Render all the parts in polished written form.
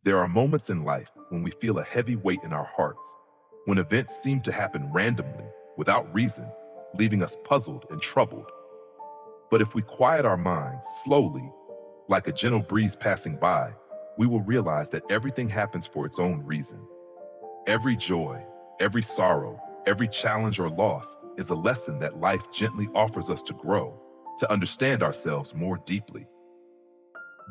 There are moments in life when we feel a heavy weight in our hearts, when events seem to happen randomly, without reason, leaving us puzzled and troubled. But if we quiet our minds slowly, like a gentle breeze passing by, we will realize that everything happens for its own reason. Every joy, every sorrow, every challenge or loss is a lesson that life gently offers us to grow, to understand ourselves more deeply.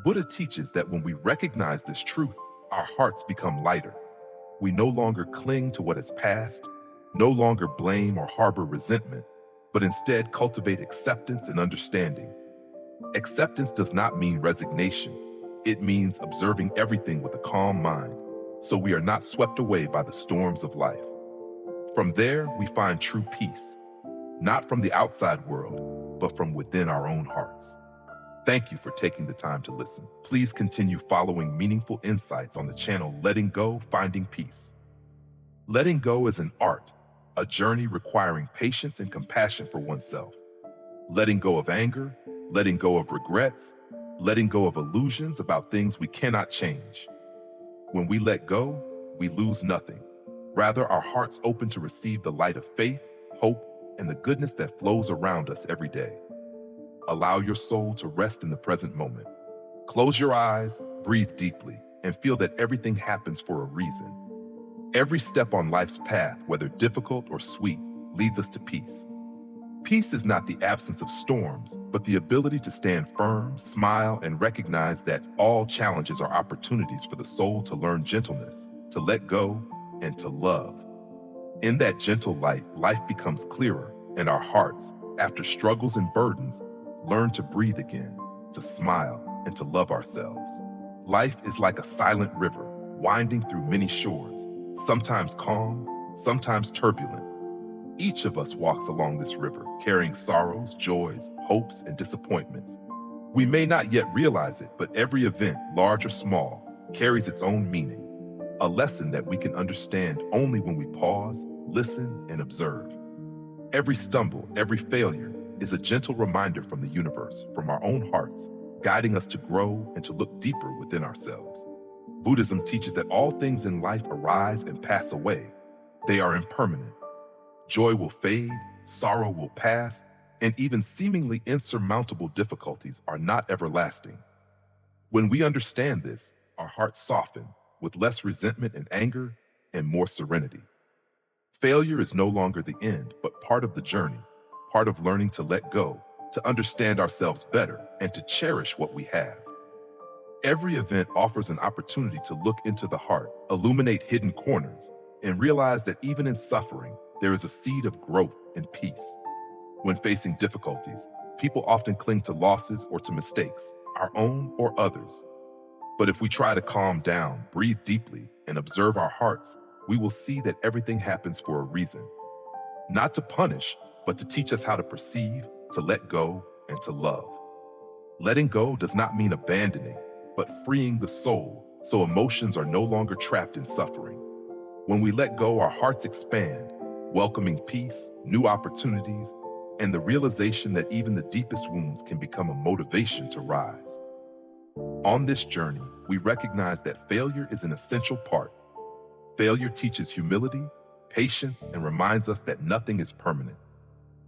Buddha teaches that when we recognize this truth, our hearts become lighter. We no longer cling to what has passed, no longer blame or harbor resentment, but instead cultivate acceptance and understanding. Acceptance does not mean resignation. It means observing everything with a calm mind, so we are not swept away by the storms of life. From there, we find true peace, not from the outside world, but from within our own hearts. Thank you for taking the time to listen. Please continue following meaningful insights on the channel Letting Go, Finding Peace. Letting go is an art, a journey requiring patience and compassion for oneself. Letting go of anger, letting go of regrets, letting go of illusions about things we cannot change. When we let go, we lose nothing. Rather, our hearts open to receive the light of faith, hope, and the goodness that flows around us every day. Allow your soul to rest in the present moment. Close your eyes, breathe deeply, and feel that everything happens for a reason. Every step on life's path, whether difficult or sweet, leads us to peace. Peace is not the absence of storms, but the ability to stand firm, smile, and recognize that all challenges are opportunities for the soul to learn gentleness, to let go, and to love. In that gentle light, life becomes clearer, and our hearts, after struggles and burdens, learn to breathe again, to smile, and to love ourselves. Life is like a silent river, winding through many shores, sometimes calm, sometimes turbulent. Each of us walks along this river, carrying sorrows, joys, hopes, and disappointments. We may not yet realize it, but every event, large or small, carries its own meaning, a lesson that we can understand only when we pause, listen, and observe. Every stumble, every failure is a gentle reminder from the universe, from our own hearts, guiding us to grow and to look deeper within ourselves. Buddhism teaches that all things in life arise and pass away. They are impermanent. Joy will fade, sorrow will pass, and even seemingly insurmountable difficulties are not everlasting. When we understand this, our hearts soften, with less resentment and anger and more serenity. Failure is no longer the end, but part of the journey, part of learning to let go, to understand ourselves better, and to cherish what we have. Every event offers an opportunity to look into the heart, illuminate hidden corners, and realize that even in suffering, there is a seed of growth and peace. When facing difficulties, people often cling to losses or to mistakes, our own or others. But if we try to calm down, breathe deeply, and observe our hearts, we will see that everything happens for a reason. Not to punish, but to teach us how to perceive, to let go, and to love. Letting go does not mean abandoning, but freeing the soul so emotions are no longer trapped in suffering. When we let go, our hearts expand, welcoming peace, new opportunities, and the realization that even the deepest wounds can become a motivation to rise. On this journey, we recognize that failure is an essential part. Failure teaches humility, patience, and reminds us that nothing is permanent.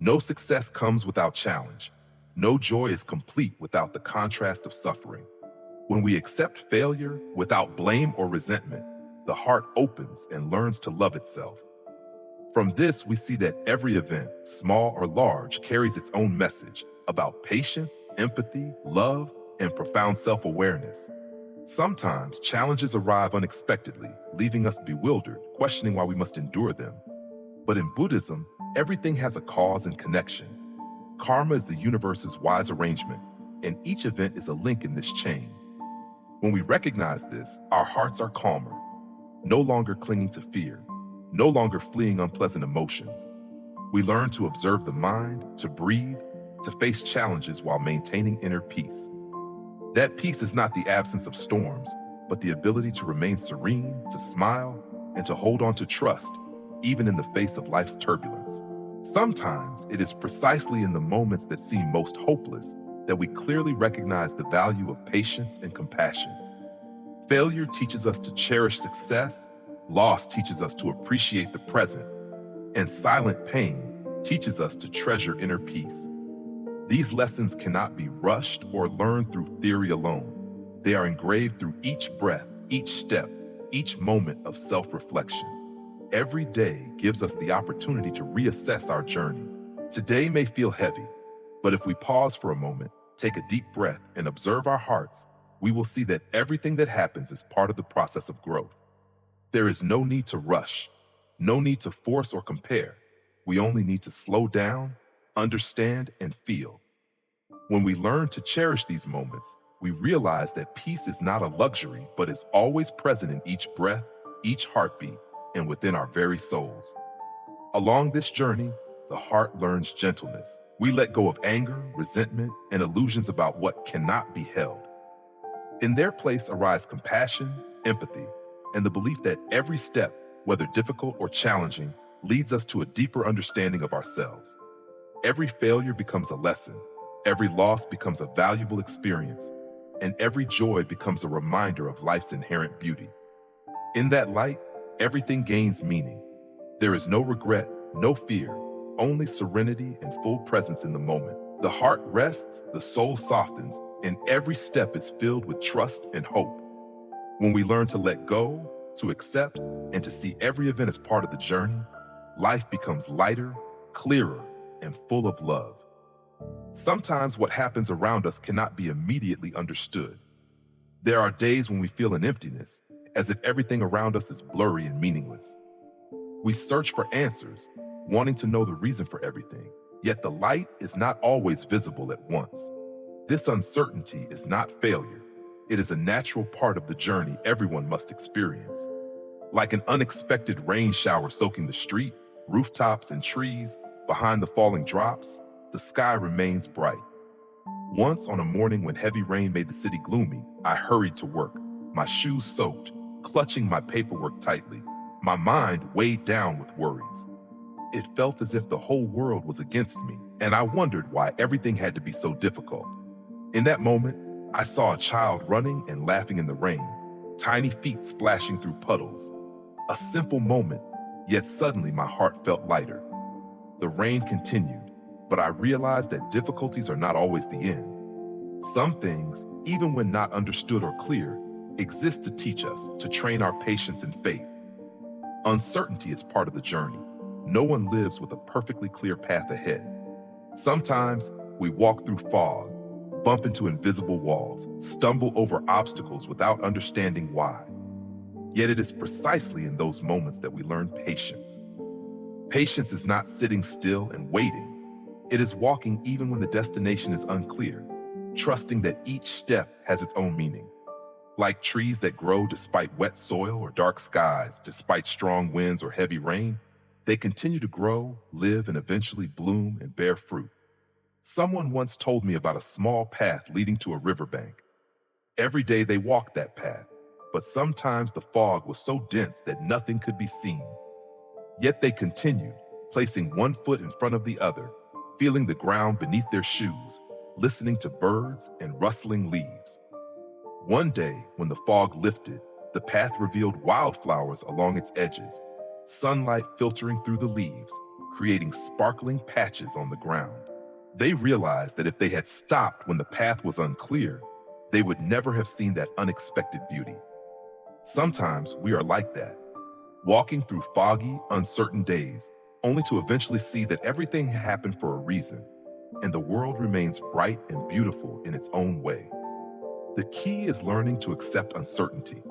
No success comes without challenge. No joy is complete without the contrast of suffering. When we accept failure without blame or resentment, the heart opens and learns to love itself. From this, we see that every event, small or large, carries its own message about patience, empathy, love, and profound self-awareness. Sometimes challenges arrive unexpectedly, leaving us bewildered, questioning why we must endure them. But in Buddhism, everything has a cause and connection. Karma is the universe's wise arrangement, and each event is a link in this chain. When we recognize this, our hearts are calmer, no longer clinging to fear, no longer fleeing unpleasant emotions. We learn to observe the mind, to breathe, to face challenges while maintaining inner peace. That peace is not the absence of storms, but the ability to remain serene, to smile, and to hold on to trust, even in the face of life's turbulence. Sometimes it is precisely in the moments that seem most hopeless that we clearly recognize the value of patience and compassion. Failure teaches us to cherish success, loss teaches us to appreciate the present, and silent pain teaches us to treasure inner peace. These lessons cannot be rushed or learned through theory alone. They are engraved through each breath, each step, each moment of self-reflection. Every day gives us the opportunity to reassess our journey. Today may feel heavy, but if we pause for a moment, take a deep breath, and observe our hearts, we will see that everything that happens is part of the process of growth. There is no need to rush, no need to force or compare. We only need to slow down, understand, and feel. When we learn to cherish these moments, we realize that peace is not a luxury, but is always present in each breath, each heartbeat, and within our very souls. Along this journey, the heart learns gentleness. We let go of anger, resentment, and illusions about what cannot be held. In their place arise compassion, empathy, and the belief that every step, whether difficult or challenging, leads us to a deeper understanding of ourselves. Every failure becomes a lesson, every loss becomes a valuable experience, and every joy becomes a reminder of life's inherent beauty. In that light, everything gains meaning. There is no regret, no fear, only serenity and full presence in the moment. The heart rests, the soul softens, and every step is filled with trust and hope. When we learn to let go, to accept, and to see every event as part of the journey, life becomes lighter, clearer, and full of love. Sometimes what happens around us cannot be immediately understood. There are days when we feel an emptiness, as if everything around us is blurry and meaningless. We search for answers, wanting to know the reason for everything, yet the light is not always visible at once. This uncertainty is not failure. It is a natural part of the journey everyone must experience. Like an unexpected rain shower soaking the street, rooftops, and trees, behind the falling drops, the sky remains bright. Once on a morning when heavy rain made the city gloomy, I hurried to work, my shoes soaked, clutching my paperwork tightly, my mind weighed down with worries. It felt as if the whole world was against me, and I wondered why everything had to be so difficult. In that moment, I saw a child running and laughing in the rain, tiny feet splashing through puddles. A simple moment, yet suddenly my heart felt lighter. The rain continued, but I realized that difficulties are not always the end. Some things, even when not understood or clear, exist to teach us, to train our patience and faith. Uncertainty is part of the journey. No one lives with a perfectly clear path ahead. Sometimes we walk through fog, bump into invisible walls, stumble over obstacles without understanding why. Yet it is precisely in those moments that we learn patience. Patience is not sitting still and waiting. It is walking even when the destination is unclear, trusting that each step has its own meaning. Like trees that grow despite wet soil or dark skies, despite strong winds or heavy rain, they continue to grow, live, and eventually bloom and bear fruit. Someone once told me about a small path leading to a riverbank. Every day they walked that path, but sometimes the fog was so dense that nothing could be seen. Yet they continued, placing one foot in front of the other, feeling the ground beneath their shoes, listening to birds and rustling leaves. One day, when the fog lifted, the path revealed wildflowers along its edges, sunlight filtering through the leaves, creating sparkling patches on the ground. They realized that if they had stopped when the path was unclear, they would never have seen that unexpected beauty. Sometimes we are like that, walking through foggy, uncertain days, only to eventually see that everything happened for a reason, and the world remains bright and beautiful in its own way. The key is learning to accept uncertainty.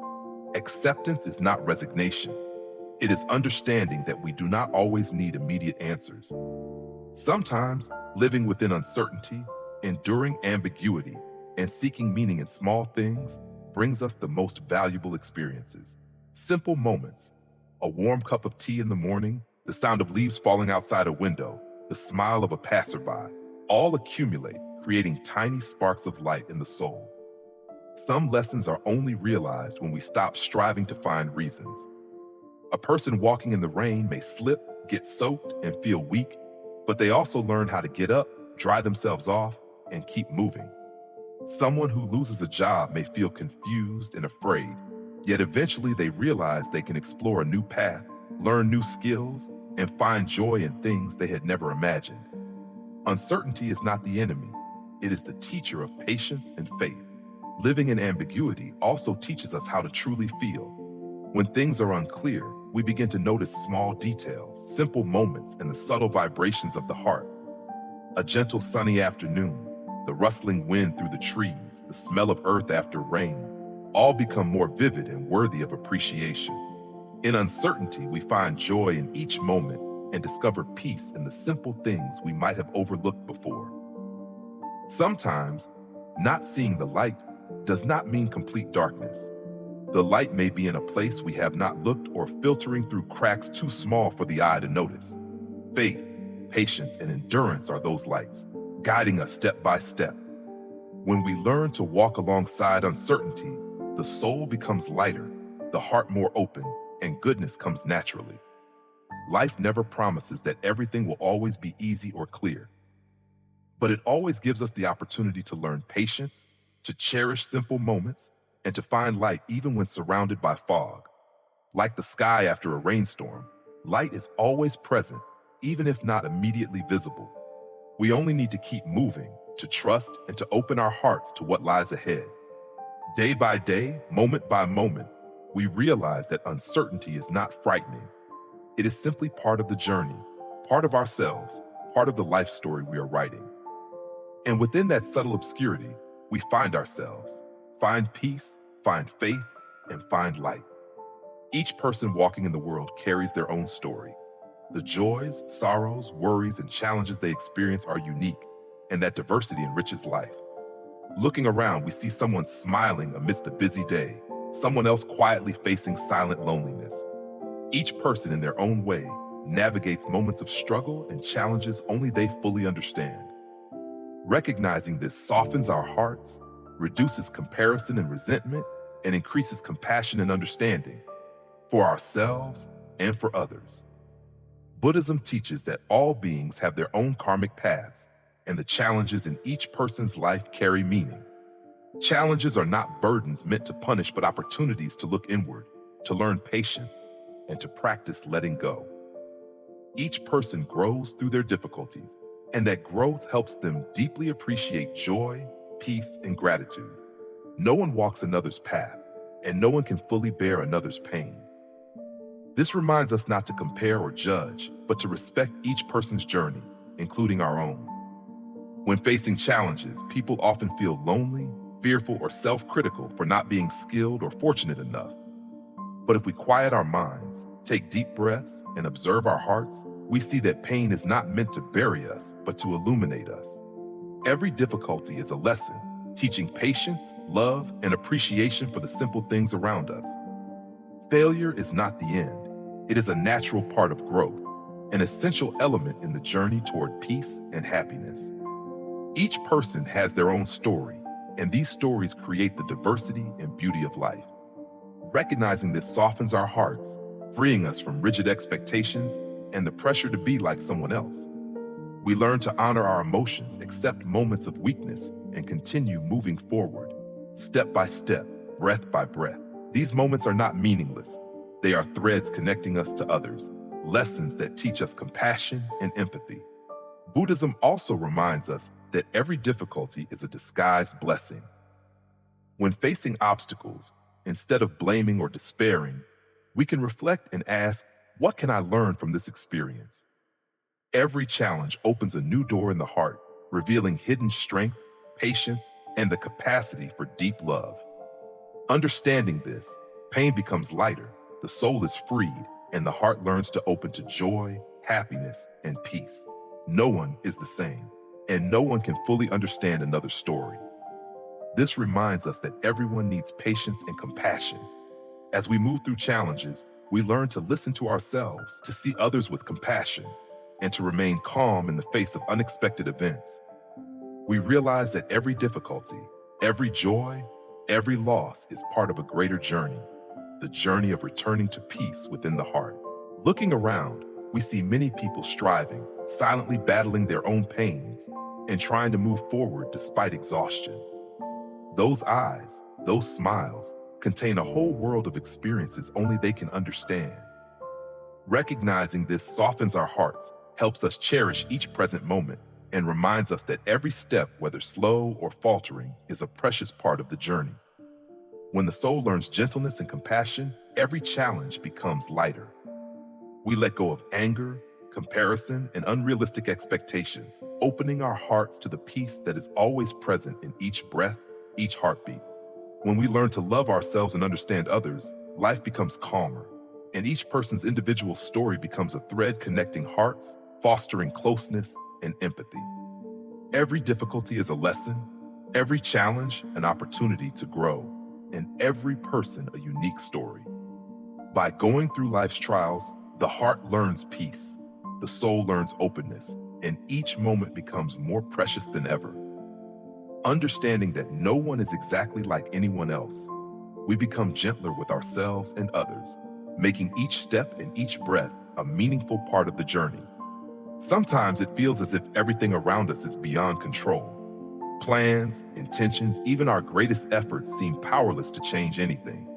Acceptance is not resignation. It is understanding that we do not always need immediate answers. Sometimes, living within uncertainty, enduring ambiguity, and seeking meaning in small things brings us the most valuable experiences. Simple moments, a warm cup of tea in the morning, the sound of leaves falling outside a window, the smile of a passerby, all accumulate, creating tiny sparks of light in the soul. Some lessons are only realized when we stop striving to find reasons. A person walking in the rain may slip, get soaked, and feel weak, but they also learn how to get up, dry themselves off, and keep moving. Someone who loses a job may feel confused and afraid, yet eventually they realize they can explore a new path, learn new skills, and find joy in things they had never imagined. Uncertainty is not the enemy, it is the teacher of patience and faith. Living in ambiguity also teaches us how to truly feel. When things are unclear, we begin to notice small details, simple moments, and the subtle vibrations of the heart. A gentle sunny afternoon, the rustling wind through the trees, the smell of earth after rain, all become more vivid and worthy of appreciation. In uncertainty, we find joy in each moment and discover peace in the simple things we might have overlooked before. Sometimes, not seeing the light does not mean complete darkness. The light may be in a place we have not looked or filtering through cracks too small for the eye to notice. Faith, patience, and endurance are those lights, guiding us step by step. When we learn to walk alongside uncertainty, the soul becomes lighter, the heart more open, and goodness comes naturally. Life never promises that everything will always be easy or clear, but it always gives us the opportunity to learn patience, to cherish simple moments, and to find light even when surrounded by fog. Like the sky after a rainstorm, light is always present, even if not immediately visible. We only need to keep moving, to trust, and to open our hearts to what lies ahead. Day by day, moment by moment, we realize that uncertainty is not frightening. It is simply part of the journey, part of ourselves, part of the life story we are writing. And within that subtle obscurity, we find ourselves, find peace, find faith, and find light. Each person walking in the world carries their own story. The joys, sorrows, worries, and challenges they experience are unique, and that diversity enriches life. Looking around, we see someone smiling amidst a busy day, someone else quietly facing silent loneliness. Each person in their own way navigates moments of struggle and challenges only they fully understand. Recognizing this softens our hearts, reduces comparison and resentment, and increases compassion and understanding for ourselves and for others. Buddhism teaches that all beings have their own karmic paths, and the challenges in each person's life carry meaning. Challenges are not burdens meant to punish, but opportunities to look inward, to learn patience, and to practice letting go. Each person grows through their difficulties, and that growth helps them deeply appreciate joy, peace, and gratitude. No one walks another's path, and no one can fully bear another's pain. This reminds us not to compare or judge, but to respect each person's journey, including our own. When facing challenges, people often feel lonely, fearful, or self-critical for not being skilled or fortunate enough. But if we quiet our minds, take deep breaths, and observe our hearts, we see that pain is not meant to bury us, but to illuminate us. Every difficulty is a lesson, teaching patience, love, and appreciation for the simple things around us. Failure is not the end. It is a natural part of growth, an essential element in the journey toward peace and happiness. Each person has their own story, and these stories create the diversity and beauty of life. Recognizing this softens our hearts, freeing us from rigid expectations and the pressure to be like someone else. We learn to honor our emotions, accept moments of weakness, and continue moving forward, step by step, breath by breath. These moments are not meaningless. They are threads connecting us to others, lessons that teach us compassion and empathy. Buddhism also reminds us that every difficulty is a disguised blessing. When facing obstacles, instead of blaming or despairing, we can reflect and ask, what can I learn from this experience? Every challenge opens a new door in the heart, revealing hidden strength, patience, and the capacity for deep love. Understanding this, pain becomes lighter, the soul is freed, and the heart learns to open to joy, happiness, and peace. No one is the same, and no one can fully understand another's story. This reminds us that everyone needs patience and compassion. As we move through challenges, we learn to listen to ourselves, to see others with compassion, and to remain calm in the face of unexpected events. We realize that every difficulty, every joy, every loss is part of a greater journey, the journey of returning to peace within the heart. Looking around, we see many people striving, silently battling their own pains, and trying to move forward despite exhaustion. Those eyes, those smiles, contain a whole world of experiences only they can understand. Recognizing this softens our hearts, helps us cherish each present moment, and reminds us that every step, whether slow or faltering, is a precious part of the journey. When the soul learns gentleness and compassion, every challenge becomes lighter. We let go of anger, comparison, and unrealistic expectations, opening our hearts to the peace that is always present in each breath, each heartbeat. When we learn to love ourselves and understand others, life becomes calmer, and each person's individual story becomes a thread connecting hearts, fostering closeness and empathy. Every difficulty is a lesson, every challenge an opportunity to grow, and every person a unique story. By going through life's trials, the heart learns peace, the soul learns openness, and each moment becomes more precious than ever. Understanding that no one is exactly like anyone else, we become gentler with ourselves and others, making each step and each breath a meaningful part of the journey. Sometimes it feels as if everything around us is beyond control. Plans, intentions, even our greatest efforts seem powerless to change anything.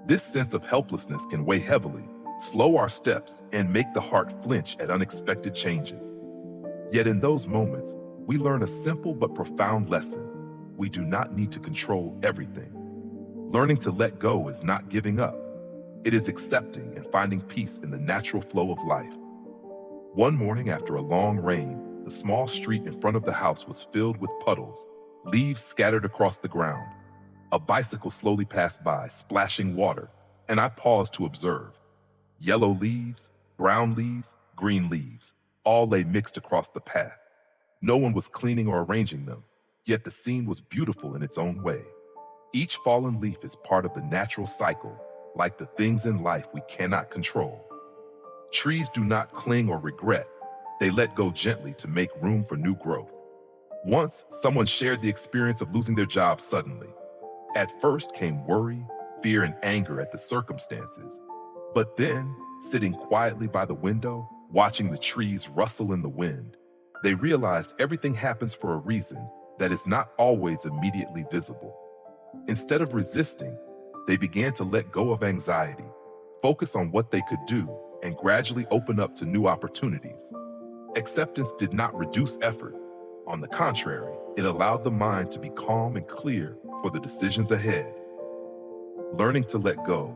This sense of helplessness can weigh heavily, slow our steps, and make the heart flinch at unexpected changes. Yet in those moments, we learn a simple but profound lesson. We do not need to control everything. Learning to let go is not giving up. It is accepting and finding peace in the natural flow of life. One morning after a long rain, the small street in front of the house was filled with puddles, leaves scattered across the ground. A bicycle slowly passed by, splashing water, and I paused to observe. Yellow leaves, brown leaves, green leaves, all lay mixed across the path. No one was cleaning or arranging them, yet the scene was beautiful in its own way. Each fallen leaf is part of the natural cycle, like the things in life we cannot control. Trees do not cling or regret. They let go gently to make room for new growth. Once, someone shared the experience of losing their job suddenly. At first came worry, fear, and anger at the circumstances. But then, sitting quietly by the window, watching the trees rustle in the wind, they realized everything happens for a reason that is not always immediately visible. Instead of resisting, they began to let go of anxiety, focus on what they could do, and gradually open up to new opportunities. Acceptance did not reduce effort. On the contrary, it allowed the mind to be calm and clear for the decisions ahead. Learning to let go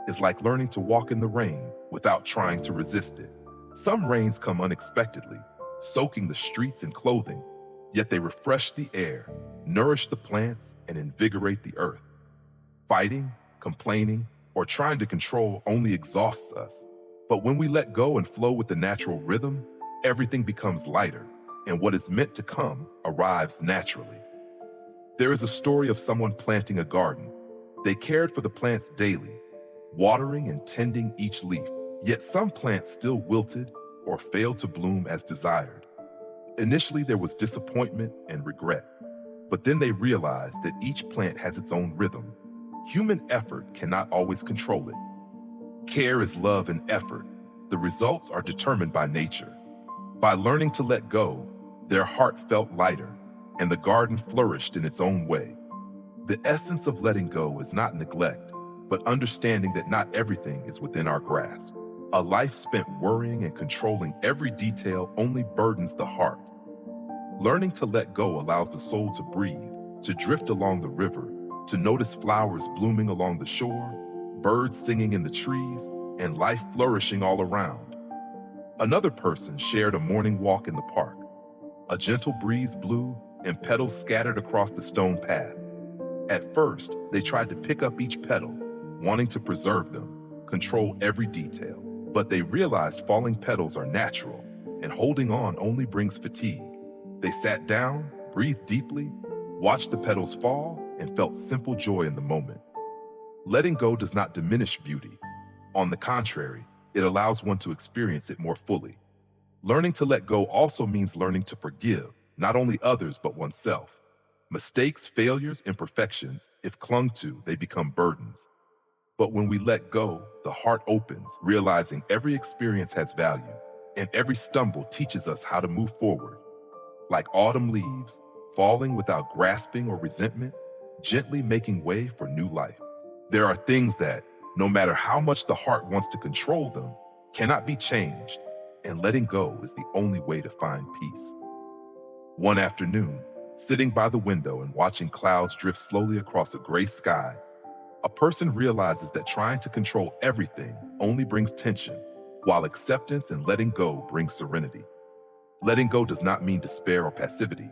is like learning to walk in the rain without trying to resist it. Some rains come unexpectedly, soaking the streets and clothing, yet they refresh the air, nourish the plants, and invigorate the earth. Fighting, complaining, or trying to control only exhausts us. But when we let go and flow with the natural rhythm, everything becomes lighter, and what is meant to come arrives naturally. There is a story of someone planting a garden. They cared for the plants daily, watering and tending each leaf, yet some plants still wilted or failed to bloom as desired. Initially, there was disappointment and regret, but then they realized that each plant has its own rhythm. Human effort cannot always control it. Care is love and effort. The results are determined by nature. By learning to let go, their heart felt lighter, and the garden flourished in its own way. The essence of letting go is not neglect, but understanding that not everything is within our grasp. A life spent worrying and controlling every detail only burdens the heart. Learning to let go allows the soul to breathe, to drift along the river, to notice flowers blooming along the shore, birds singing in the trees, and life flourishing all around. Another person shared a morning walk in the park. A gentle breeze blew, and petals scattered across the stone path. At first, they tried to pick up each petal, wanting to preserve them, control every detail. But they realized falling petals are natural, and holding on only brings fatigue. They sat down, breathed deeply, watched the petals fall, and felt simple joy in the moment. Letting go does not diminish beauty. On the contrary, it allows one to experience it more fully. Learning to let go also means learning to forgive, not only others but oneself. Mistakes, failures, imperfections, if clung to, they become burdens. But when we let go, the heart opens, realizing every experience has value, and every stumble teaches us how to move forward. Like autumn leaves, falling without grasping or resentment, gently making way for new life. There are things that, no matter how much the heart wants to control them, cannot be changed, and letting go is the only way to find peace. One afternoon, sitting by the window and watching clouds drift slowly across a gray sky, a person realizes that trying to control everything only brings tension, while acceptance and letting go bring serenity. Letting go does not mean despair or passivity.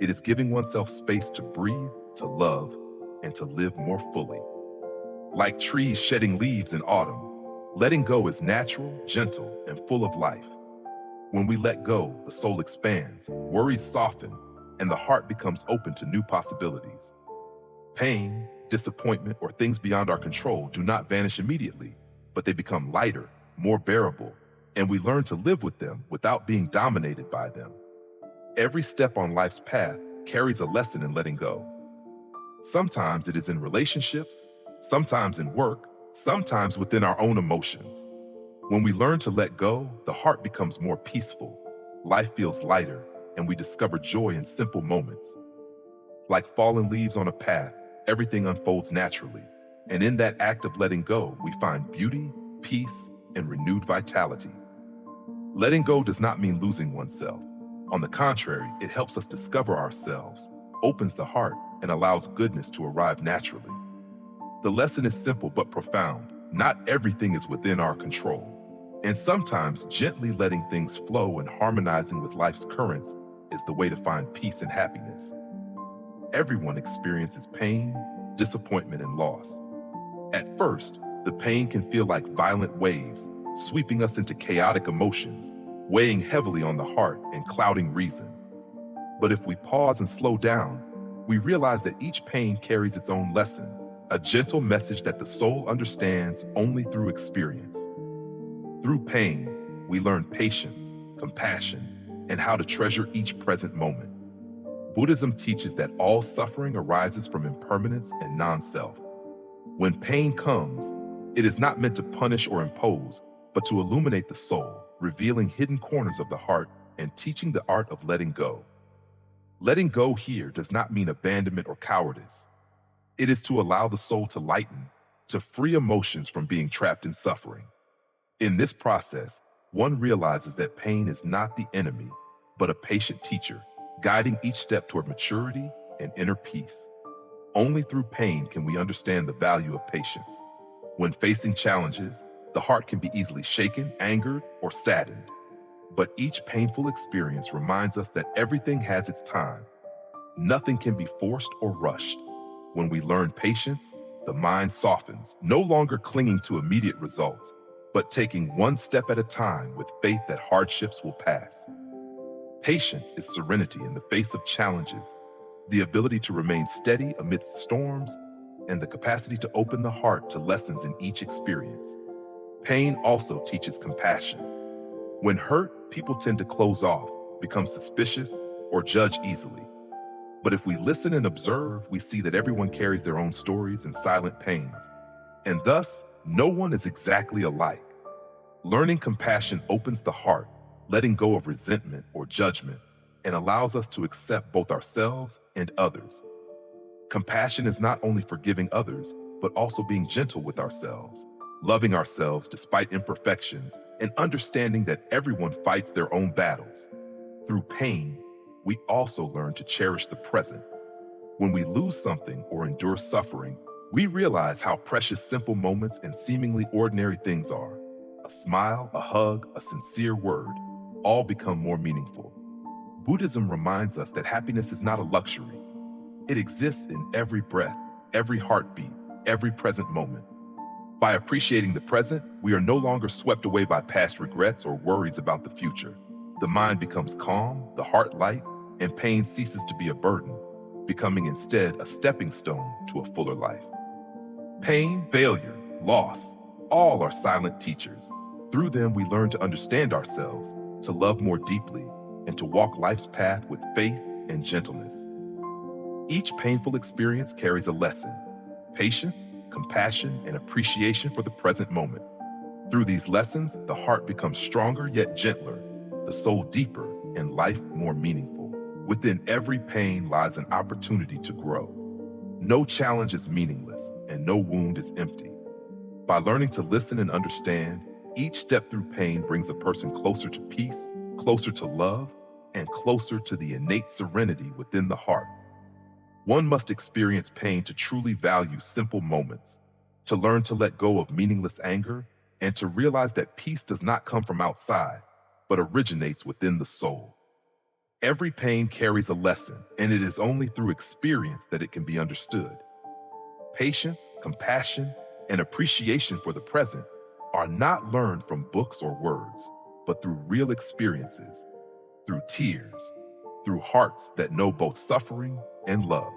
It is giving oneself space to breathe, to love, and to live more fully. Like trees shedding leaves in autumn, letting go is natural, gentle, and full of life. When we let go, the soul expands, worries soften, and the heart becomes open to new possibilities. Pain, disappointment, or things beyond our control do not vanish immediately, but they become lighter, more bearable, and we learn to live with them without being dominated by them. Every step on life's path carries a lesson in letting go. Sometimes it is in relationships, sometimes in work, sometimes within our own emotions. When we learn to let go, the heart becomes more peaceful, life feels lighter, and we discover joy in simple moments. Like fallen leaves on a path, everything unfolds naturally, and in that act of letting go, we find beauty, peace, and renewed vitality. Letting go does not mean losing oneself. On the contrary, it helps us discover ourselves, opens the heart, and allows goodness to arrive naturally. The lesson is simple but profound. Not everything is within our control. And sometimes gently letting things flow and harmonizing with life's currents is the way to find peace and happiness. Everyone experiences pain, disappointment, and loss. At first, the pain can feel like violent waves, sweeping us into chaotic emotions, weighing heavily on the heart and clouding reason. But if we pause and slow down, we realize that each pain carries its own lesson, a gentle message that the soul understands only through experience. Through pain, we learn patience, compassion, and how to treasure each present moment. Buddhism teaches that all suffering arises from impermanence and non-self. When pain comes, it is not meant to punish or impose, but to illuminate the soul, revealing hidden corners of the heart and teaching the art of letting go. Letting go here does not mean abandonment or cowardice. It is to allow the soul to lighten, to free emotions from being trapped in suffering. In this process, one realizes that pain is not the enemy, but a patient teacher, guiding each step toward maturity and inner peace. Only through pain can we understand the value of patience. When facing challenges, the heart can be easily shaken, angered, or saddened. But each painful experience reminds us that everything has its time. Nothing can be forced or rushed. When we learn patience, the mind softens, no longer clinging to immediate results, but taking one step at a time with faith that hardships will pass. Patience is serenity in the face of challenges, the ability to remain steady amidst storms, and the capacity to open the heart to lessons in each experience. Pain also teaches compassion. When hurt, people tend to close off, become suspicious, or judge easily. But if we listen and observe, we see that everyone carries their own stories and silent pains, and thus, no one is exactly alike. Learning compassion opens the heart, letting go of resentment or judgment, and allows us to accept both ourselves and others. Compassion is not only forgiving others, but also being gentle with ourselves, loving ourselves despite imperfections, and understanding that everyone fights their own battles. Through pain, we also learn to cherish the present. When we lose something or endure suffering, we realize how precious simple moments and seemingly ordinary things are. A smile, a hug, a sincere word, all become more meaningful. Buddhism reminds us that happiness is not a luxury. It exists in every breath, every heartbeat, every present moment. By appreciating the present, we are no longer swept away by past regrets or worries about the future. The mind becomes calm, the heart light, and pain ceases to be a burden, becoming instead a stepping stone to a fuller life. Pain, failure, loss, all are silent teachers. Through them, we learn to understand ourselves, to love more deeply, and to walk life's path with faith and gentleness. Each painful experience carries a lesson: patience, compassion, and appreciation for the present moment. Through these lessons, the heart becomes stronger yet gentler, the soul deeper, and life more meaningful. Within every pain lies an opportunity to grow. No challenge is meaningless, and no wound is empty. By learning to listen and understand, each step through pain brings a person closer to peace, closer to love, and closer to the innate serenity within the heart. One must experience pain to truly value simple moments, to learn to let go of meaningless anger, and to realize that peace does not come from outside, but originates within the soul. Every pain carries a lesson, and it is only through experience that it can be understood. Patience, compassion, and appreciation for the present are not learned from books or words, but through real experiences, through tears, through hearts that know both suffering and love.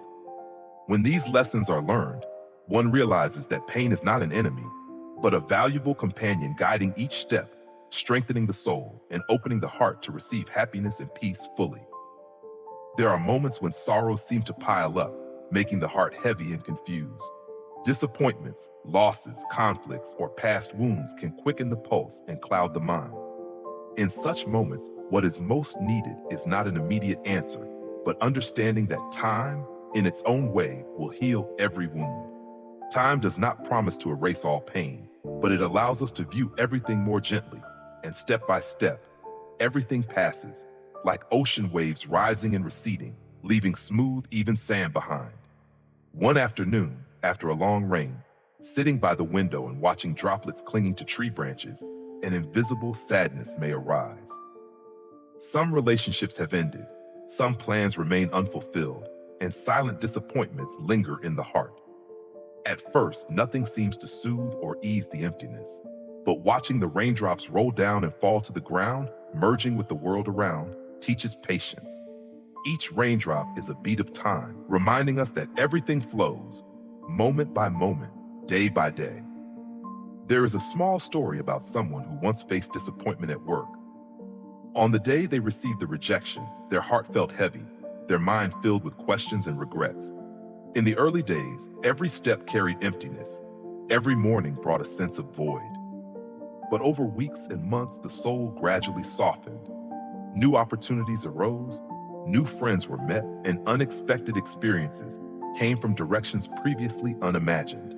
When these lessons are learned, one realizes that pain is not an enemy, but a valuable companion guiding each step, strengthening the soul and opening the heart to receive happiness and peace fully. There are moments when sorrows seem to pile up, making the heart heavy and confused. Disappointments, losses, conflicts, or past wounds can quicken the pulse and cloud the mind. In such moments, what is most needed is not an immediate answer, but understanding that time, in its own way, will heal every wound. Time does not promise to erase all pain, but it allows us to view everything more gently, and step by step, everything passes, like ocean waves rising and receding, leaving smooth, even sand behind. One afternoon, after a long rain, sitting by the window and watching droplets clinging to tree branches, an invisible sadness may arise. Some relationships have ended, some plans remain unfulfilled, and silent disappointments linger in the heart. At first, nothing seems to soothe or ease the emptiness, but watching the raindrops roll down and fall to the ground, merging with the world around, teaches patience. Each raindrop is a beat of time, reminding us that everything flows, moment by moment, day by day. There is a small story about someone who once faced disappointment at work. On the day they received the rejection, their heart felt heavy, their mind filled with questions and regrets. In the early days, every step carried emptiness. Every morning brought a sense of void. But over weeks and months, the soul gradually softened. New opportunities arose, new friends were met, and unexpected experiences came from directions previously unimagined.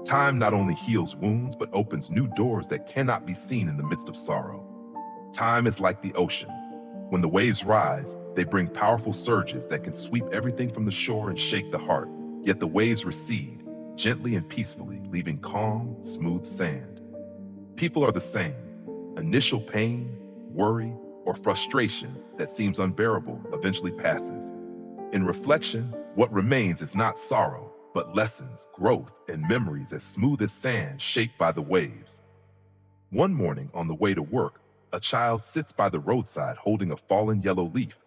Time not only heals wounds, but opens new doors that cannot be seen in the midst of sorrow. Time is like the ocean. When the waves rise, they bring powerful surges that can sweep everything from the shore and shake the heart. Yet the waves recede, gently and peacefully, leaving calm, smooth sand. People are the same. Initial pain, worry, or frustration that seems unbearable eventually passes. In reflection, what remains is not sorrow, but lessons, growth, and memories as smooth as sand shaped by the waves. One morning on the way to work, a child sits by the roadside holding a fallen yellow leaf.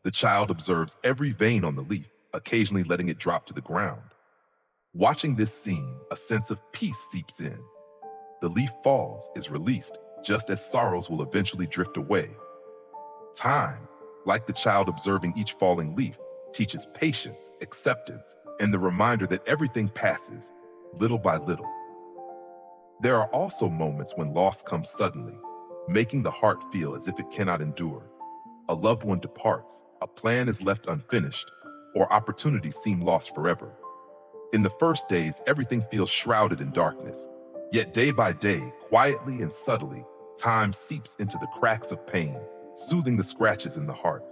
The child observes every vein on the leaf, occasionally letting it drop to the ground. Watching this scene, a sense of peace seeps in. The leaf falls, is released, just as sorrows will eventually drift away. Time, like the child observing each falling leaf, teaches patience, acceptance, and the reminder that everything passes, little by little. There are also moments when loss comes suddenly, making the heart feel as if it cannot endure. A loved one departs, a plan is left unfinished, or opportunities seem lost forever. In the first days, everything feels shrouded in darkness. Yet day by day, quietly and subtly, time seeps into the cracks of pain, soothing the scratches in the heart.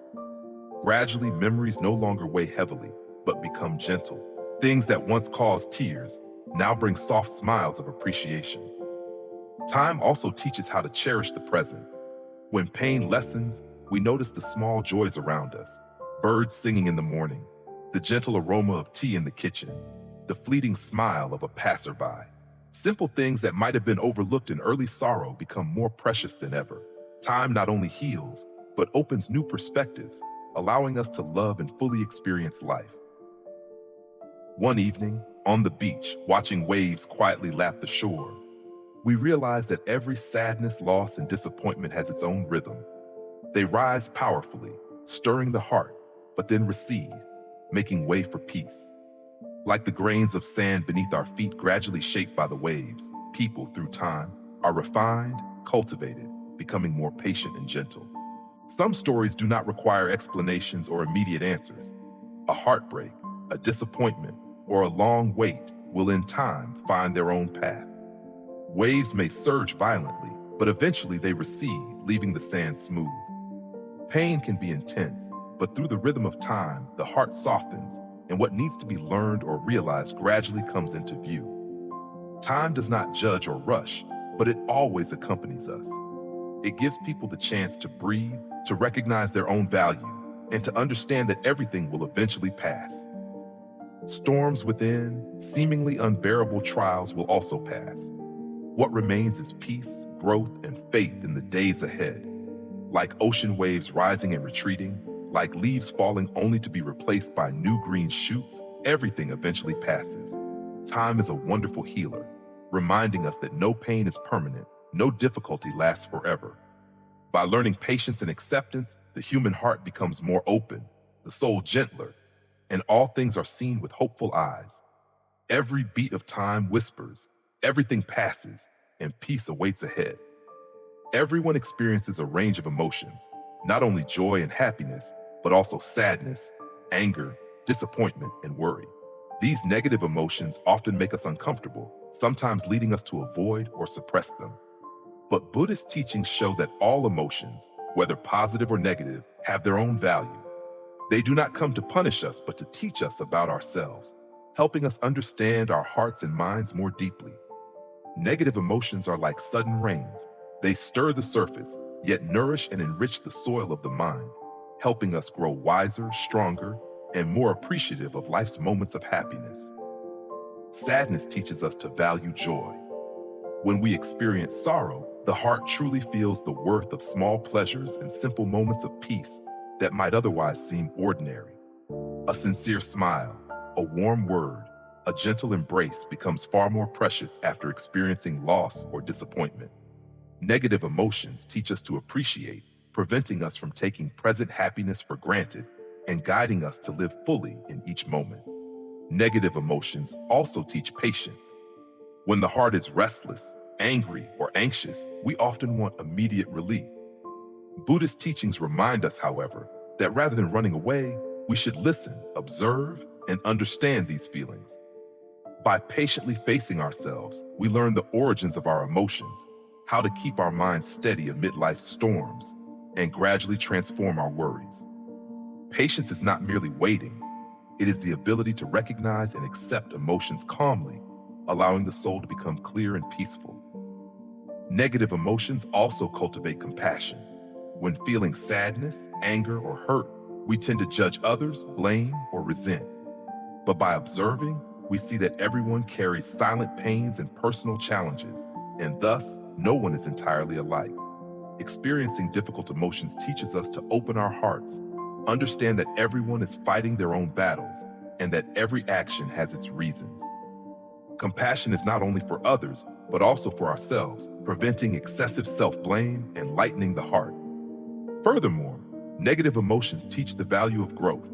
Gradually, memories no longer weigh heavily, but become gentle. Things that once caused tears now bring soft smiles of appreciation. Time also teaches how to cherish the present. When pain lessens, we notice the small joys around us. Birds singing in the morning, the gentle aroma of tea in the kitchen, the fleeting smile of a passerby. Simple things that might have been overlooked in early sorrow become more precious than ever. Time not only heals, but opens new perspectives, allowing us to love and fully experience life. One evening, on the beach, watching waves quietly lap the shore, we realize that every sadness, loss, and disappointment has its own rhythm. They rise powerfully, stirring the heart, but then recede, making way for peace. Like the grains of sand beneath our feet gradually shaped by the waves, people, through time, are refined, cultivated, becoming more patient and gentle. Some stories do not require explanations or immediate answers. A heartbreak, a disappointment, or a long wait will in time find their own path. Waves may surge violently, but eventually they recede, leaving the sand smooth. Pain can be intense, but through the rhythm of time, the heart softens, and what needs to be learned or realized gradually comes into view. Time does not judge or rush, but it always accompanies us. It gives people the chance to breathe, to recognize their own value, and to understand that everything will eventually pass. Storms within, seemingly unbearable trials will also pass. What remains is peace, growth, and faith in the days ahead. Like ocean waves rising and retreating, like leaves falling only to be replaced by new green shoots, everything eventually passes. Time is a wonderful healer, reminding us that no pain is permanent, no difficulty lasts forever. By learning patience and acceptance, the human heart becomes more open, the soul gentler, and all things are seen with hopeful eyes. Every beat of time whispers, everything passes, and peace awaits ahead. Everyone experiences a range of emotions, not only joy and happiness, but also sadness, anger, disappointment, and worry. These negative emotions often make us uncomfortable, sometimes leading us to avoid or suppress them. But Buddhist teachings show that all emotions, whether positive or negative, have their own value. They do not come to punish us, but to teach us about ourselves, helping us understand our hearts and minds more deeply. Negative emotions are like sudden rains. They stir the surface, yet nourish and enrich the soil of the mind, helping us grow wiser, stronger, and more appreciative of life's moments of happiness. Sadness teaches us to value joy. When we experience sorrow, the heart truly feels the worth of small pleasures and simple moments of peace that might otherwise seem ordinary. A sincere smile, a warm word, a gentle embrace becomes far more precious after experiencing loss or disappointment. Negative emotions teach us to appreciate, preventing us from taking present happiness for granted and guiding us to live fully in each moment. Negative emotions also teach patience. When the heart is restless, angry, or anxious, we often want immediate relief. Buddhist teachings remind us, however, that rather than running away, we should listen, observe, and understand these feelings. By patiently facing ourselves, we learn the origins of our emotions, how to keep our minds steady amid life's storms, and gradually transform our worries. Patience is not merely waiting, it is the ability to recognize and accept emotions calmly, allowing the soul to become clear and peaceful. Negative emotions also cultivate compassion. When feeling sadness, anger, or hurt, we tend to judge others, blame, or resent. But by observing, we see that everyone carries silent pains and personal challenges, and thus, no one is entirely alike. Experiencing difficult emotions teaches us to open our hearts, understand that everyone is fighting their own battles, and that every action has its reasons. Compassion is not only for others, but also for ourselves, preventing excessive self-blame and lightening the heart. Furthermore, negative emotions teach the value of growth.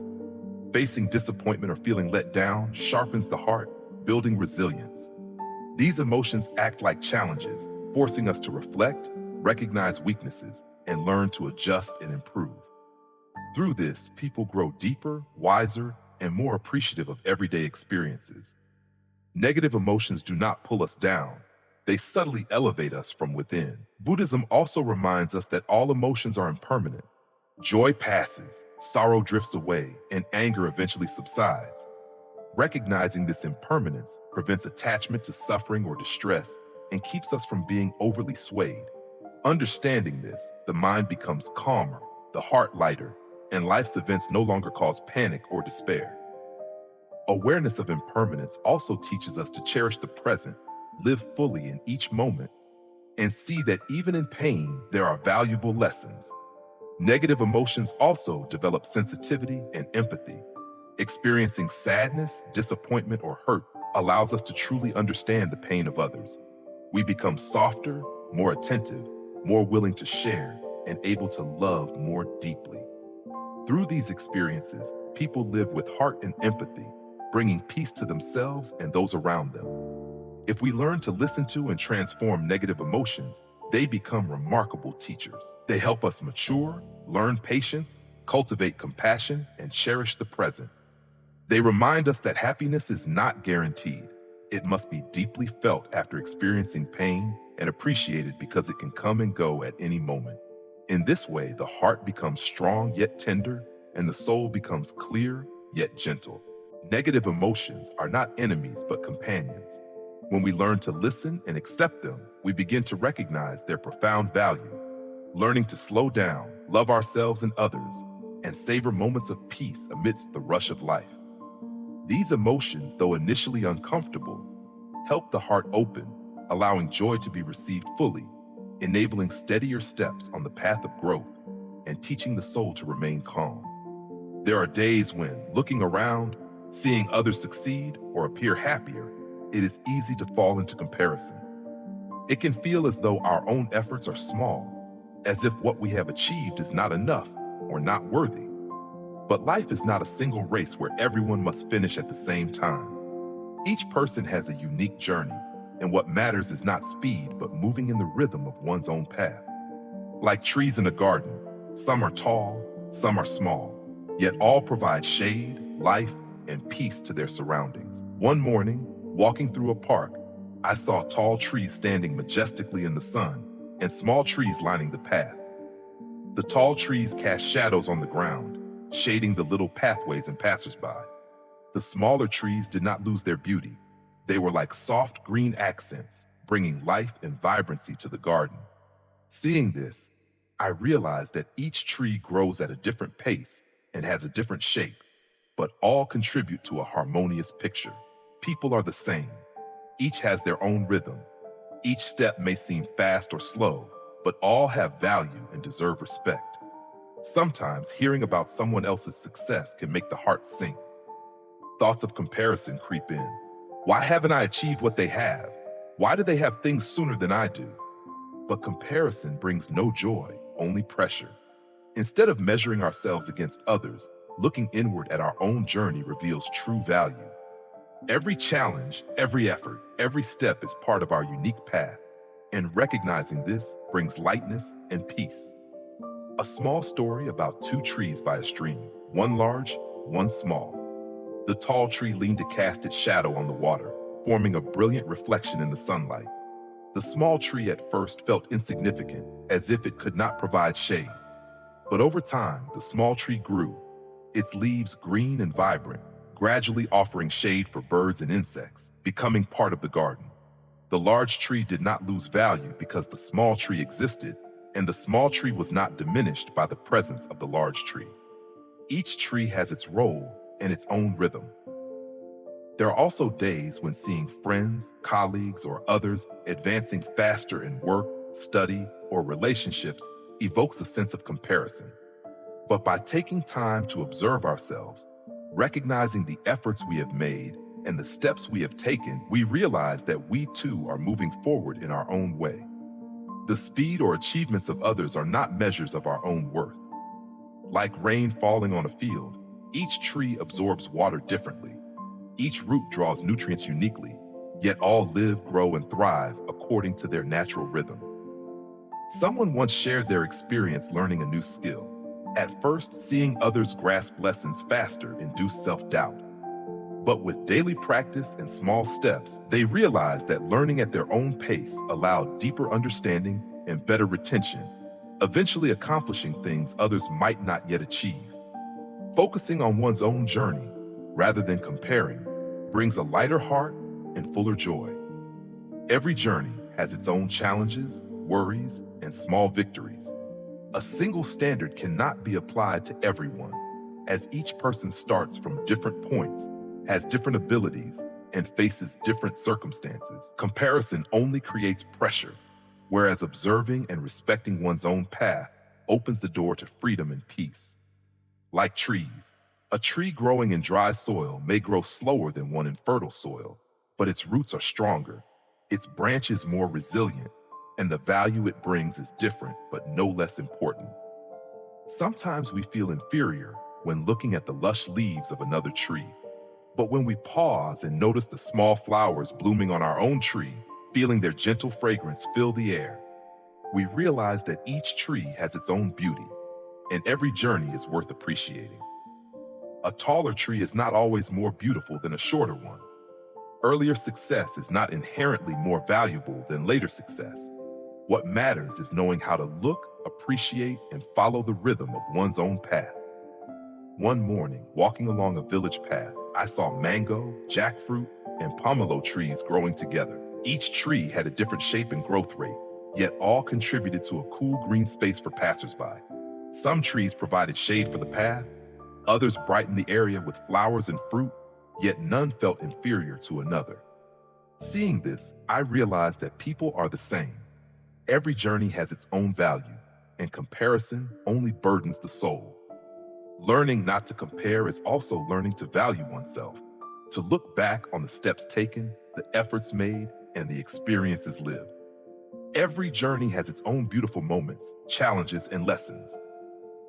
Facing disappointment or feeling let down sharpens the heart, building resilience. These emotions act like challenges, forcing us to reflect, recognize weaknesses, and learn to adjust and improve. Through this, people grow deeper, wiser, and more appreciative of everyday experiences. Negative emotions do not pull us down. They subtly elevate us from within. Buddhism also reminds us that all emotions are impermanent. Joy passes, sorrow drifts away, and anger eventually subsides. Recognizing this impermanence prevents attachment to suffering or distress and keeps us from being overly swayed. Understanding this, the mind becomes calmer, the heart lighter, and life's events no longer cause panic or despair. Awareness of impermanence also teaches us to cherish the present, live fully in each moment, and see that even in pain, there are valuable lessons. Negative emotions also develop sensitivity and empathy. Experiencing sadness, disappointment, or hurt allows us to truly understand the pain of others. We become softer, more attentive, more willing to share, and able to love more deeply. Through these experiences, people live with heart and empathy, bringing peace to themselves and those around them. If we learn to listen to and transform negative emotions, they become remarkable teachers. They help us mature, learn patience, cultivate compassion, and cherish the present. They remind us that happiness is not guaranteed. It must be deeply felt after experiencing pain and appreciated because it can come and go at any moment. In this way, the heart becomes strong yet tender, and the soul becomes clear yet gentle. Negative emotions are not enemies but companions. When we learn to listen and accept them, we begin to recognize their profound value. Learning to slow down, love ourselves and others, and savor moments of peace amidst the rush of life. These emotions, though initially uncomfortable, help the heart open, allowing joy to be received fully, enabling steadier steps on the path of growth, and teaching the soul to remain calm. There are days when, looking around, seeing others succeed or appear happier, it is easy to fall into comparison. It can feel as though our own efforts are small, as if what we have achieved is not enough or not worthy. But life is not a single race where everyone must finish at the same time. Each person has a unique journey, and what matters is not speed, but moving in the rhythm of one's own path. Like trees in a garden, some are tall, some are small, yet all provide shade, life, and peace to their surroundings. One morning, walking through a park, I saw tall trees standing majestically in the sun and small trees lining the path. The tall trees cast shadows on the ground, shading the little pathways and passersby. The smaller trees did not lose their beauty. They were like soft green accents, bringing life and vibrancy to the garden. Seeing this, I realized that each tree grows at a different pace and has a different shape, but all contribute to a harmonious picture. People are the same. Each has their own rhythm. Each step may seem fast or slow, but all have value and deserve respect. Sometimes hearing about someone else's success can make the heart sink. Thoughts of comparison creep in. Why haven't I achieved what they have? Why do they have things sooner than I do? But comparison brings no joy, only pressure. Instead of measuring ourselves against others, looking inward at our own journey reveals true value. Every challenge, every effort, every step is part of our unique path, and recognizing this brings lightness and peace. A small story about two trees by a stream, one large, one small. The tall tree leaned to cast its shadow on the water, forming a brilliant reflection in the sunlight. The small tree at first felt insignificant, as if it could not provide shade. But over time, the small tree grew, its leaves green and vibrant, gradually offering shade for birds and insects, becoming part of the garden. The large tree did not lose value because the small tree existed, and the small tree was not diminished by the presence of the large tree. Each tree has its role and its own rhythm. There are also days when seeing friends, colleagues, or others advancing faster in work, study, or relationships evokes a sense of comparison. But by taking time to observe ourselves, recognizing the efforts we have made and the steps we have taken, we realize that we too are moving forward in our own way. The speed or achievements of others are not measures of our own worth. Like rain falling on a field, each tree absorbs water differently. Each root draws nutrients uniquely, yet all live, grow, and thrive according to their natural rhythm. Someone once shared their experience learning a new skill. At first, seeing others grasp lessons faster induced self-doubt. But with daily practice and small steps, they realized that learning at their own pace allowed deeper understanding and better retention, eventually accomplishing things others might not yet achieve. Focusing on one's own journey, rather than comparing, brings a lighter heart and fuller joy. Every journey has its own challenges, worries, and small victories. A single standard cannot be applied to everyone, as each person starts from different points, has different abilities, and faces different circumstances. Comparison only creates pressure, whereas observing and respecting one's own path opens the door to freedom and peace. Like trees, a tree growing in dry soil may grow slower than one in fertile soil, but its roots are stronger, its branches more resilient, and the value it brings is different but no less important. Sometimes we feel inferior when looking at the lush leaves of another tree, but when we pause and notice the small flowers blooming on our own tree, feeling their gentle fragrance fill the air, we realize that each tree has its own beauty, and every journey is worth appreciating. A taller tree is not always more beautiful than a shorter one. Earlier success is not inherently more valuable than later success. What matters is knowing how to look, appreciate, and follow the rhythm of one's own path. One morning, walking along a village path, I saw mango, jackfruit, and pomelo trees growing together. Each tree had a different shape and growth rate, yet all contributed to a cool green space for passersby. Some trees provided shade for the path, others brightened the area with flowers and fruit, yet none felt inferior to another. Seeing this, I realized that people are the same. Every journey has its own value, and comparison only burdens the soul. Learning not to compare is also learning to value oneself, to look back on the steps taken, the efforts made, and the experiences lived. Every journey has its own beautiful moments, challenges, and lessons.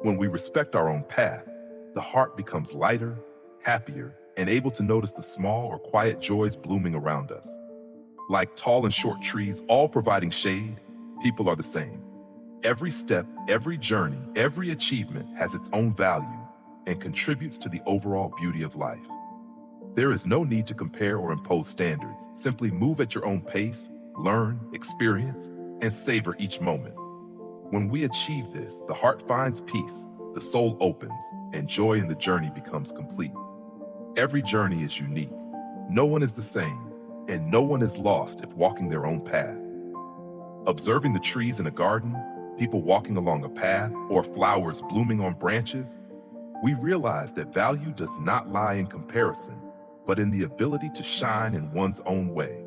When we respect our own path, the heart becomes lighter, happier, and able to notice the small or quiet joys blooming around us. Like tall and short trees, all providing shade, people are the same. Every step, every journey, every achievement has its own value and contributes to the overall beauty of life. There is no need to compare or impose standards. Simply move at your own pace, learn, experience, and savor each moment. When we achieve this, the heart finds peace, the soul opens, and joy in the journey becomes complete. Every journey is unique. No one is the same, and no one is lost if walking their own path. Observing the trees in a garden, people walking along a path, or flowers blooming on branches, we realize that value does not lie in comparison, but in the ability to shine in one's own way.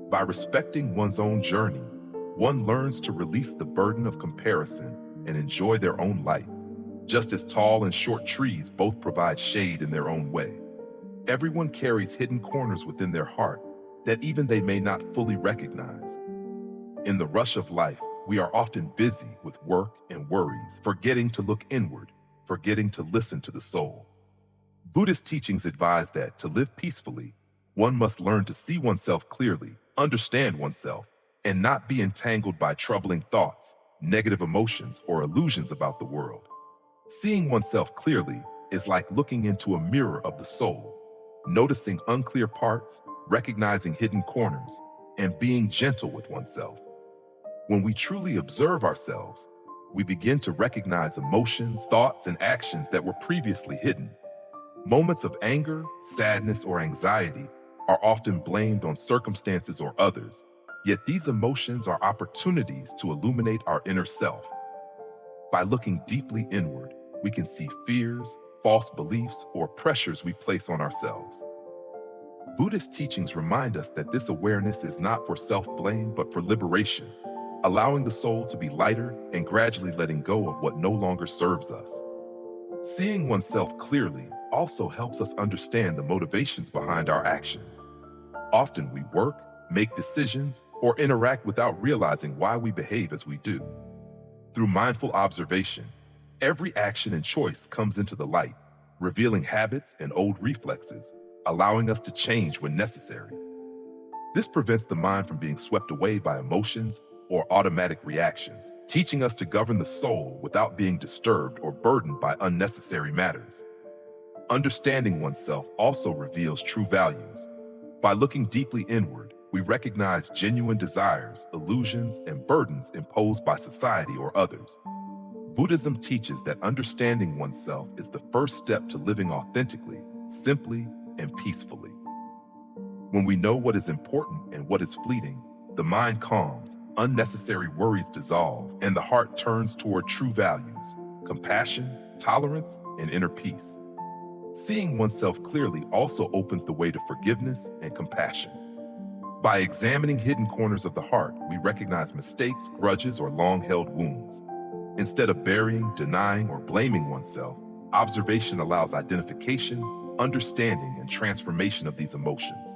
By respecting one's own journey, one learns to release the burden of comparison and enjoy their own light. Just as tall and short trees both provide shade in their own way, everyone carries hidden corners within their heart that even they may not fully recognize. In the rush of life, we are often busy with work and worries, forgetting to look inward, forgetting to listen to the soul. Buddhist teachings advise that to live peacefully, one must learn to see oneself clearly, understand oneself, and not be entangled by troubling thoughts, negative emotions, or illusions about the world. Seeing oneself clearly is like looking into a mirror of the soul, noticing unclear parts, recognizing hidden corners, and being gentle with oneself. When we truly observe ourselves, we begin to recognize emotions, thoughts, and actions that were previously hidden. Moments of anger, sadness, or anxiety are often blamed on circumstances or others, yet these emotions are opportunities to illuminate our inner self. By looking deeply inward, we can see fears, false beliefs, or pressures we place on ourselves. Buddhist teachings remind us that this awareness is not for self-blame but for liberation, allowing the soul to be lighter and gradually letting go of what no longer serves us. Seeing oneself clearly also helps us understand the motivations behind our actions. Often we work, make decisions, or interact without realizing why we behave as we do. Through mindful observation, every action and choice comes into the light, revealing habits and old reflexes, allowing us to change when necessary. This prevents the mind from being swept away by emotions or automatic reactions, teaching us to govern the soul without being disturbed or burdened by unnecessary matters. Understanding oneself also reveals true values. By looking deeply inward, we recognize genuine desires, illusions, and burdens imposed by society or others. Buddhism teaches that understanding oneself is the first step to living authentically, simply, and peacefully. When we know what is important and what is fleeting, the mind calms, unnecessary worries dissolve, and the heart turns toward true values, compassion, tolerance, and inner peace. Seeing oneself clearly also opens the way to forgiveness and compassion. By examining hidden corners of the heart, we recognize mistakes, grudges, or long-held wounds. Instead of burying, denying, or blaming oneself, observation allows identification, understanding, and transformation of these emotions.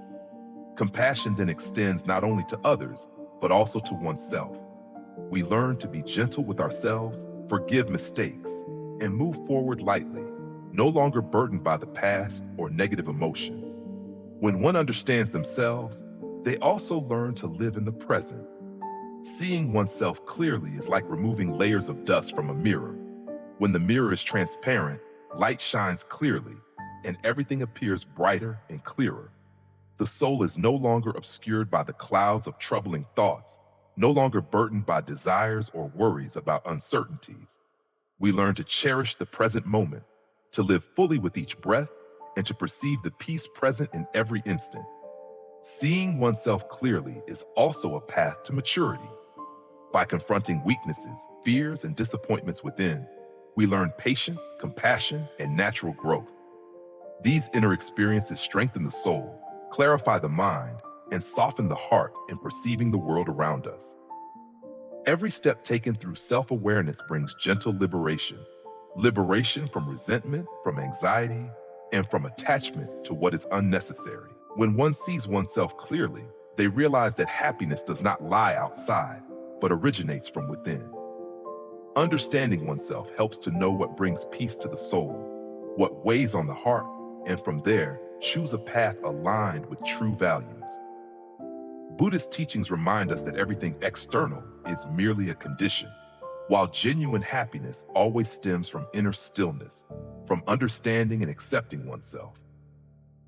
Compassion then extends not only to others, but also to oneself. We learn to be gentle with ourselves, forgive mistakes, and move forward lightly, no longer burdened by the past or negative emotions. When one understands themselves, they also learn to live in the present. Seeing oneself clearly is like removing layers of dust from a mirror. When the mirror is transparent, light shines clearly, and everything appears brighter and clearer. The soul is no longer obscured by the clouds of troubling thoughts, no longer burdened by desires or worries about uncertainties. We learn to cherish the present moment, to live fully with each breath, and to perceive the peace present in every instant. Seeing oneself clearly is also a path to maturity. By confronting weaknesses, fears, and disappointments within, we learn patience, compassion, and natural growth. These inner experiences strengthen the soul, clarify the mind, and soften the heart in perceiving the world around us. Every step taken through self-awareness brings gentle liberation. Liberation from resentment, from anxiety, and from attachment to what is unnecessary. When one sees oneself clearly, they realize that happiness does not lie outside, but originates from within. Understanding oneself helps to know what brings peace to the soul, what weighs on the heart, and from there, choose a path aligned with true values. Buddhist teachings remind us that everything external is merely a condition, while genuine happiness always stems from inner stillness, from understanding and accepting oneself.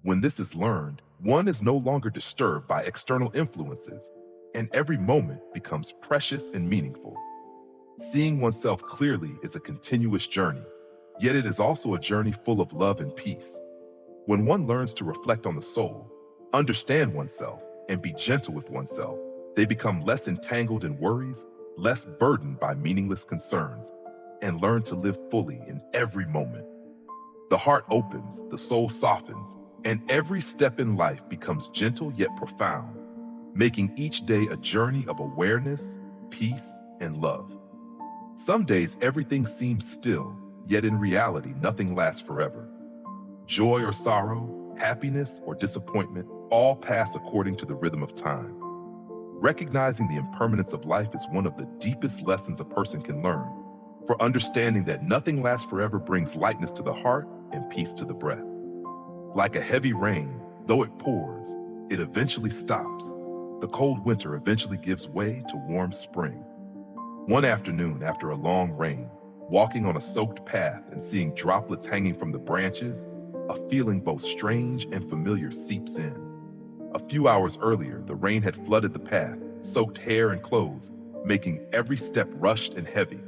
When this is learned, one is no longer disturbed by external influences, and every moment becomes precious and meaningful. Seeing oneself clearly is a continuous journey, yet it is also a journey full of love and peace. When one learns to reflect on the soul, understand oneself, and be gentle with oneself, they become less entangled in worries, less burdened by meaningless concerns, and learn to live fully in every moment. The heart opens, the soul softens, and every step in life becomes gentle yet profound, making each day a journey of awareness, peace, and love. Some days everything seems still, yet in reality nothing lasts forever. Joy or sorrow, happiness or disappointment, all pass according to the rhythm of time. Recognizing the impermanence of life is one of the deepest lessons a person can learn, for understanding that nothing lasts forever brings lightness to the heart and peace to the breath. Like a heavy rain, though it pours, it eventually stops. The cold winter eventually gives way to warm spring. One afternoon after a long rain, walking on a soaked path and seeing droplets hanging from the branches, a feeling both strange and familiar seeps in. A few hours earlier, the rain had flooded the path, soaked hair and clothes, making every step rushed and heavy.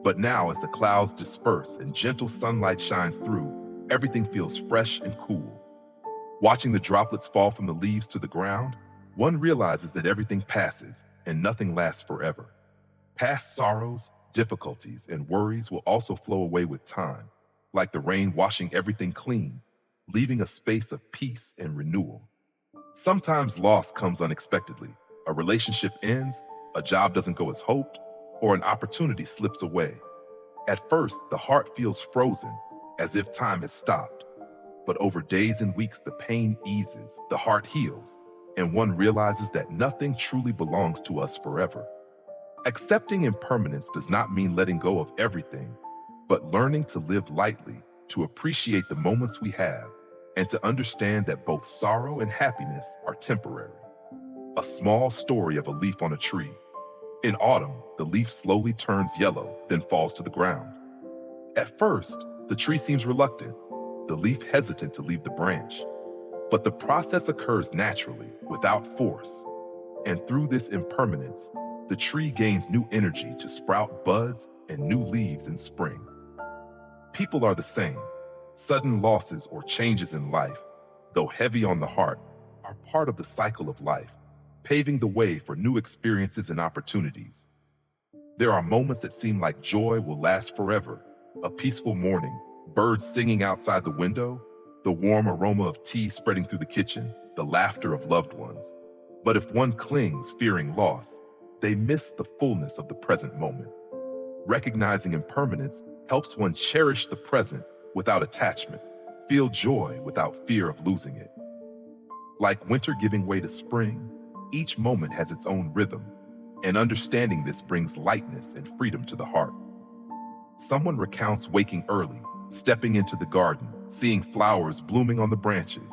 But now, as the clouds disperse and gentle sunlight shines through, everything feels fresh and cool. Watching the droplets fall from the leaves to the ground, one realizes that everything passes and nothing lasts forever. Past sorrows, difficulties, and worries will also flow away with time, like the rain washing everything clean, leaving a space of peace and renewal. Sometimes loss comes unexpectedly. A relationship ends, a job doesn't go as hoped, or an opportunity slips away. At first, the heart feels frozen, as if time has stopped. But over days and weeks, the pain eases, the heart heals, and one realizes that nothing truly belongs to us forever. Accepting impermanence does not mean letting go of everything, but learning to live lightly, to appreciate the moments we have, and to understand that both sorrow and happiness are temporary. A small story of a leaf on a tree. In autumn, the leaf slowly turns yellow, then falls to the ground. At first, the tree seems reluctant, the leaf hesitant to leave the branch. But the process occurs naturally, without force. And through this impermanence, the tree gains new energy to sprout buds and new leaves in spring. People are the same. Sudden losses or changes in life, though heavy on the heart, are part of the cycle of life, paving the way for new experiences and opportunities. There are moments that seem like joy will last forever. A peaceful morning, birds singing outside the window, the warm aroma of tea spreading through the kitchen, the laughter of loved ones. But if one clings, fearing loss, they miss the fullness of the present moment. Recognizing impermanence helps one cherish the present without attachment, feel joy without fear of losing it. Like winter giving way to spring, each moment has its own rhythm, and understanding this brings lightness and freedom to the heart. Someone recounts waking early, stepping into the garden, seeing flowers blooming on the branches.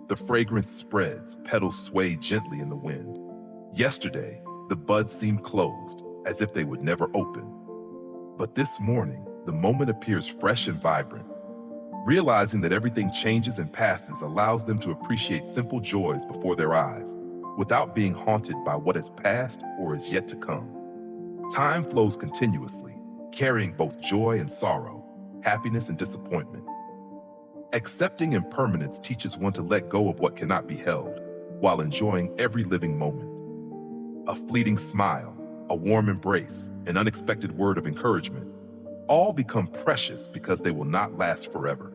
The fragrance spreads, petals sway gently in the wind. Yesterday, The buds seemed closed, as if they would never open. But this morning, the moment appears fresh and vibrant. Realizing that everything changes and passes allows them to appreciate simple joys before their eyes, without being haunted by what has passed or is yet to come. Time flows continuously, carrying both joy and sorrow, happiness and disappointment. Accepting impermanence teaches one to let go of what cannot be held, while enjoying every living moment. A fleeting smile, a warm embrace, an unexpected word of encouragement, all become precious because they will not last forever.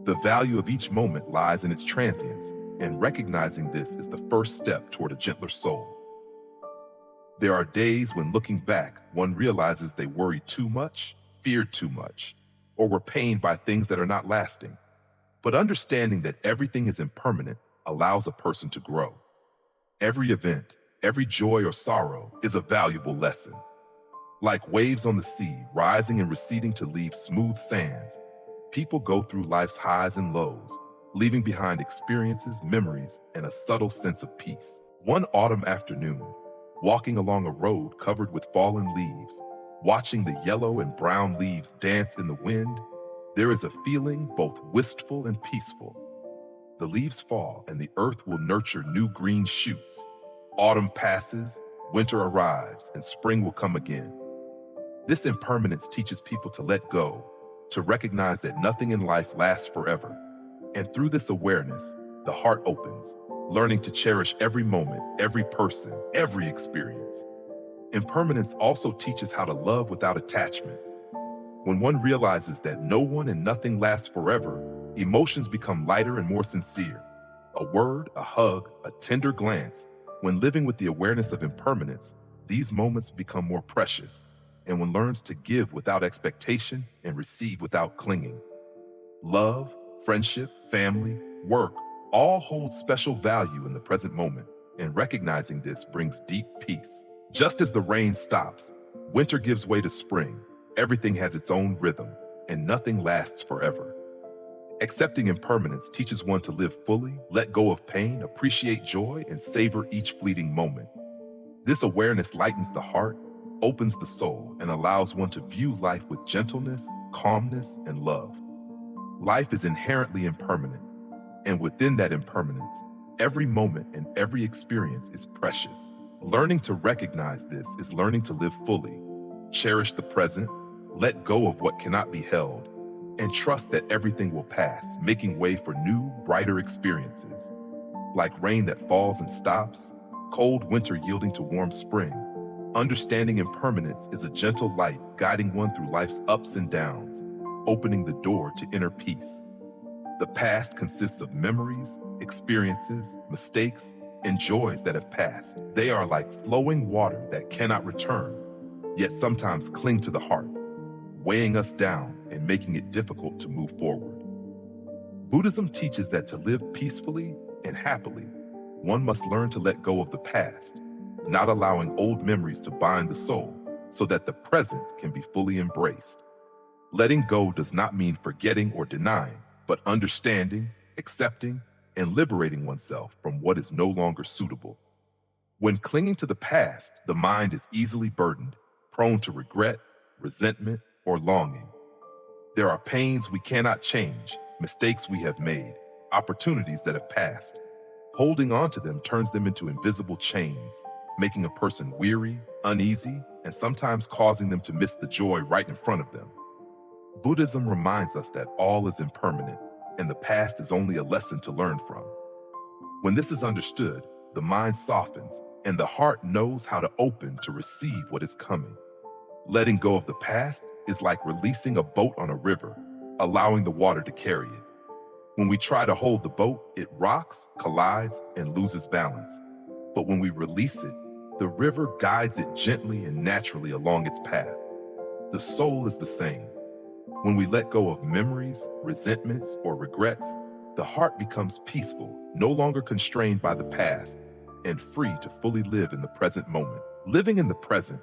The value of each moment lies in its transience, and recognizing this is the first step toward a gentler soul. There are days when looking back, one realizes they worried too much, feared too much, or were pained by things that are not lasting. But understanding that everything is impermanent allows a person to grow. Every event, every joy or sorrow is a valuable lesson. Like waves on the sea, rising and receding to leave smooth sands, people go through life's highs and lows, leaving behind experiences, memories, and a subtle sense of peace. One autumn afternoon, walking along a road covered with fallen leaves, watching the yellow and brown leaves dance in the wind, there is a feeling both wistful and peaceful. The leaves fall and the earth will nurture new green shoots. Autumn passes, winter arrives, and spring will come again. This impermanence teaches people to let go, to recognize that nothing in life lasts forever. And through this awareness, the heart opens, learning to cherish every moment, every person, every experience. Impermanence also teaches how to love without attachment. When one realizes that no one and nothing lasts forever, emotions become lighter and more sincere. A word, a hug, a tender glance. When living with the awareness of impermanence, these moments become more precious, and one learns to give without expectation and receive without clinging. Love, friendship, family, work, all hold special value in the present moment, and recognizing this brings deep peace. Just as the rain stops, winter gives way to spring, everything has its own rhythm, and nothing lasts forever. Accepting impermanence teaches one to live fully, let go of pain, appreciate joy, and savor each fleeting moment. This awareness lightens the heart, opens the soul, and allows one to view life with gentleness, calmness, and love. Life is inherently impermanent, and within that impermanence, every moment and every experience is precious. Learning to recognize this is learning to live fully, cherish the present, let go of what cannot be held, and trust that everything will pass, making way for new, brighter experiences. Like rain that falls and stops, cold winter yielding to warm spring, understanding impermanence is a gentle light guiding one through life's ups and downs, opening the door to inner peace. The past consists of memories, experiences, mistakes, and joys that have passed. They are like flowing water that cannot return, yet sometimes cling to the heart, weighing us down and making it difficult to move forward. Buddhism teaches that to live peacefully and happily, one must learn to let go of the past, not allowing old memories to bind the soul so that the present can be fully embraced. Letting go does not mean forgetting or denying, but understanding, accepting, and liberating oneself from what is no longer suitable. When clinging to the past, the mind is easily burdened, prone to regret, resentment, or longing. There are pains we cannot change, mistakes we have made, opportunities that have passed. Holding on to them turns them into invisible chains, making a person weary, uneasy, and sometimes causing them to miss the joy right in front of them. Buddhism reminds us that all is impermanent, and the past is only a lesson to learn from. When this is understood, the mind softens, and the heart knows how to open to receive what is coming. Letting go of the past is like releasing a boat on a river, allowing the water to carry it. When we try to hold the boat, it rocks, collides, and loses balance. But when we release it, the river guides it gently and naturally along its path. The soul is the same. When we let go of memories, resentments, or regrets, the heart becomes peaceful, no longer constrained by the past, and free to fully live in the present moment. Living in the present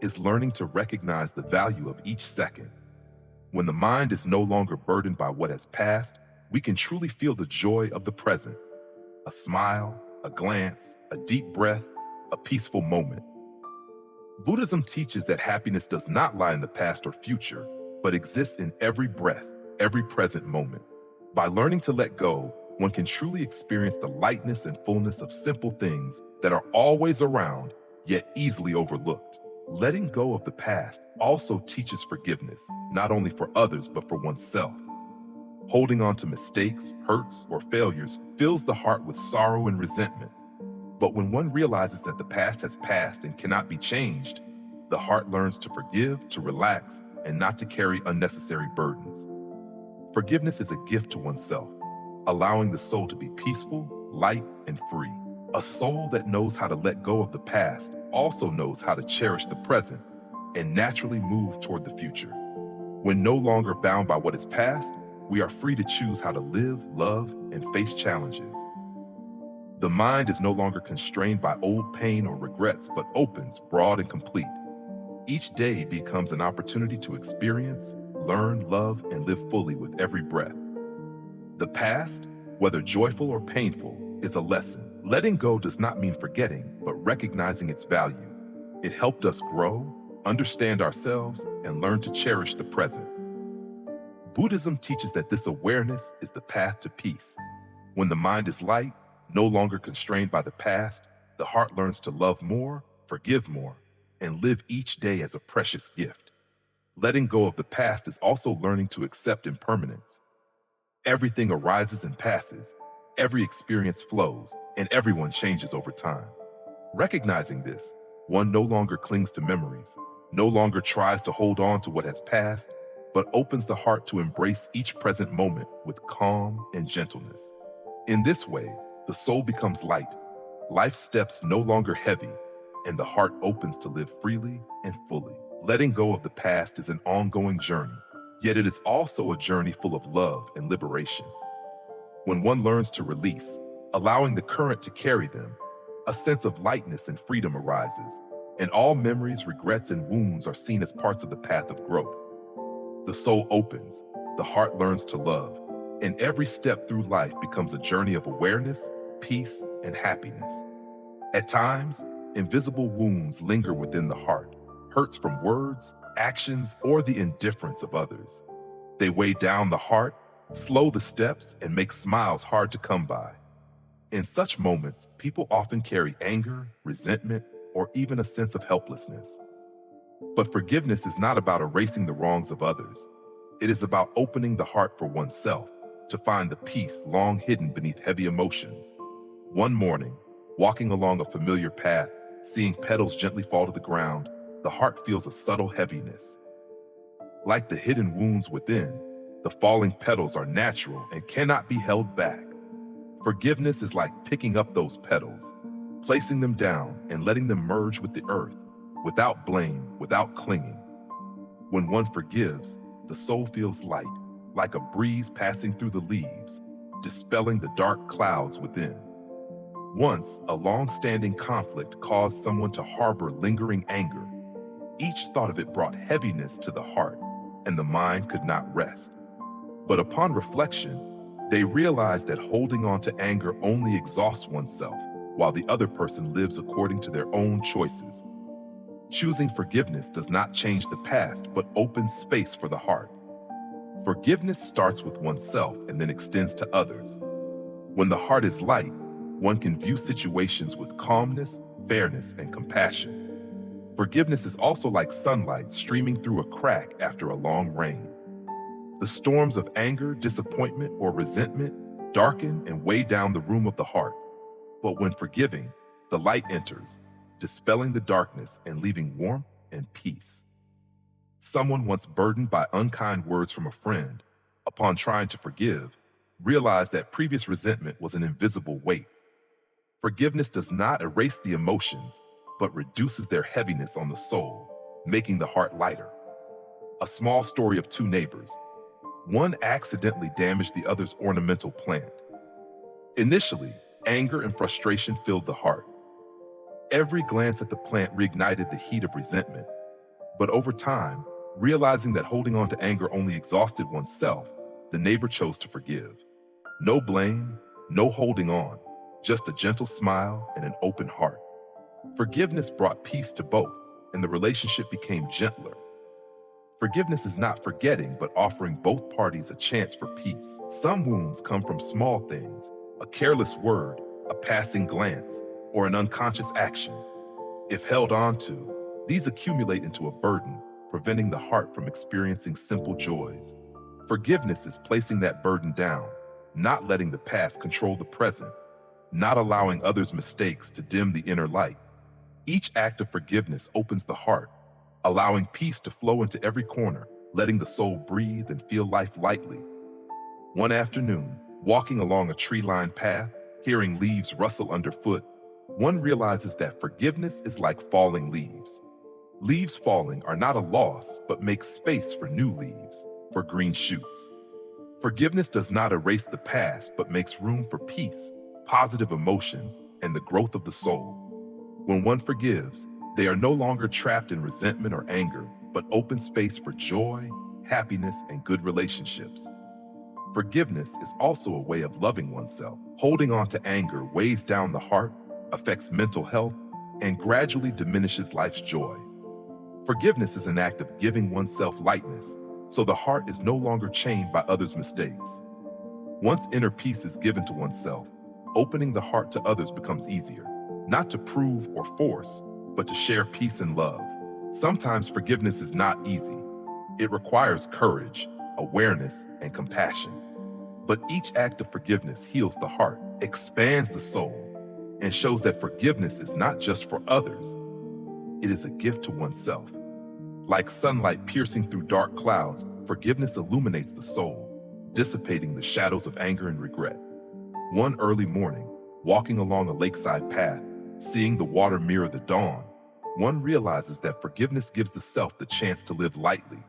is learning to recognize the value of each second. When the mind is no longer burdened by what has passed, we can truly feel the joy of the present. A smile, a glance, a deep breath, a peaceful moment. Buddhism teaches that happiness does not lie in the past or future, but exists in every breath, every present moment. By learning to let go, one can truly experience the lightness and fullness of simple things that are always around, yet easily overlooked. Letting go of the past also teaches forgiveness, not only for others, but for oneself. Holding on to mistakes, hurts, or failures fills the heart with sorrow and resentment. But when one realizes that the past has passed and cannot be changed, the heart learns to forgive, to relax, and not to carry unnecessary burdens. Forgiveness is a gift to oneself, allowing the soul to be peaceful, light, and free. A soul that knows how to let go of the past also knows how to cherish the present and naturally move toward the future. When no longer bound by what is past, we are free to choose how to live, love, and face challenges. The mind is no longer constrained by old pain or regrets, but opens, broad, and complete. Each day becomes an opportunity to experience, learn, love, and live fully with every breath. The past, whether joyful or painful, is a lesson. Letting go does not mean forgetting, but recognizing its value. It helped us grow, understand ourselves, and learn to cherish the present. Buddhism teaches that this awareness is the path to peace. When the mind is light, no longer constrained by the past, the heart learns to love more, forgive more, and live each day as a precious gift. Letting go of the past is also learning to accept impermanence. Everything arises and passes, every experience flows, and everyone changes over time. Recognizing this, one no longer clings to memories, no longer tries to hold on to what has passed, but opens the heart to embrace each present moment with calm and gentleness. In this way, the soul becomes light, life's steps no longer heavy, and the heart opens to live freely and fully. Letting go of the past is an ongoing journey, yet it is also a journey full of love and liberation. When one learns to release, allowing the current to carry them, a sense of lightness and freedom arises, and all memories, regrets, and wounds are seen as parts of the path of growth. The soul opens, the heart learns to love, and every step through life becomes a journey of awareness, peace, and happiness. At times, invisible wounds linger within the heart, hurts from words, actions, or the indifference of others. They weigh down the heart, slow the steps, and make smiles hard to come by. In such moments, people often carry anger, resentment, or even a sense of helplessness. But forgiveness is not about erasing the wrongs of others. It is about opening the heart for oneself to find the peace long hidden beneath heavy emotions. One morning, walking along a familiar path, seeing petals gently fall to the ground, the heart feels a subtle heaviness. Like the hidden wounds within, the falling petals are natural and cannot be held back. Forgiveness is like picking up those petals, placing them down and letting them merge with the earth, without blame, without clinging. When one forgives, the soul feels light, like a breeze passing through the leaves, dispelling the dark clouds within. Once, a long-standing conflict caused someone to harbor lingering anger. Each thought of it brought heaviness to the heart, and the mind could not rest. But upon reflection, they realized that holding on to anger only exhausts oneself, while the other person lives according to their own choices. Choosing forgiveness does not change the past, but opens space for the heart. Forgiveness starts with oneself and then extends to others. When the heart is light, one can view situations with calmness, fairness, and compassion. Forgiveness is also like sunlight streaming through a crack after a long rain. The storms of anger, disappointment, or resentment darken and weigh down the room of the heart. But when forgiving, the light enters, dispelling the darkness and leaving warmth and peace. Someone once burdened by unkind words from a friend, upon trying to forgive, realized that previous resentment was an invisible weight. Forgiveness does not erase the emotions, but reduces their heaviness on the soul, making the heart lighter. A small story of two neighbors. One accidentally damaged the other's ornamental plant. Initially, anger and frustration filled the heart. Every glance at the plant reignited the heat of resentment. But over time, realizing that holding on to anger only exhausted oneself, the neighbor chose to forgive. No blame, no holding on, just a gentle smile and an open heart. Forgiveness brought peace to both, and the relationship became gentler. Forgiveness is not forgetting, but offering both parties a chance for peace. Some wounds come from small things: a careless word, a passing glance, or an unconscious action. If held on to, these accumulate into a burden, preventing the heart from experiencing simple joys. Forgiveness is placing that burden down, not letting the past control the present, not allowing others' mistakes to dim the inner light. Each act of forgiveness opens the heart, allowing peace to flow into every corner, letting the soul breathe and feel life lightly. One afternoon, walking along a tree-lined path, hearing leaves rustle underfoot, one realizes that forgiveness is like falling leaves. Leaves falling are not a loss, but make space for new leaves, for green shoots. Forgiveness does not erase the past, but makes room for peace, positive emotions, and the growth of the soul. When one forgives, they are no longer trapped in resentment or anger, but open space for joy, happiness, and good relationships. Forgiveness is also a way of loving oneself. Holding on to anger weighs down the heart, affects mental health, and gradually diminishes life's joy. Forgiveness is an act of giving oneself lightness, so the heart is no longer chained by others' mistakes. Once inner peace is given to oneself, opening the heart to others becomes easier, not to prove or force, but to share peace and love. Sometimes forgiveness is not easy. It requires courage, awareness, and compassion. But each act of forgiveness heals the heart, expands the soul, and shows that forgiveness is not just for others, it is a gift to oneself. Like sunlight piercing through dark clouds, forgiveness illuminates the soul, dissipating the shadows of anger and regret. One early morning, walking along a lakeside path, seeing the water mirror the dawn, one realizes that forgiveness gives the self the chance to live lightly.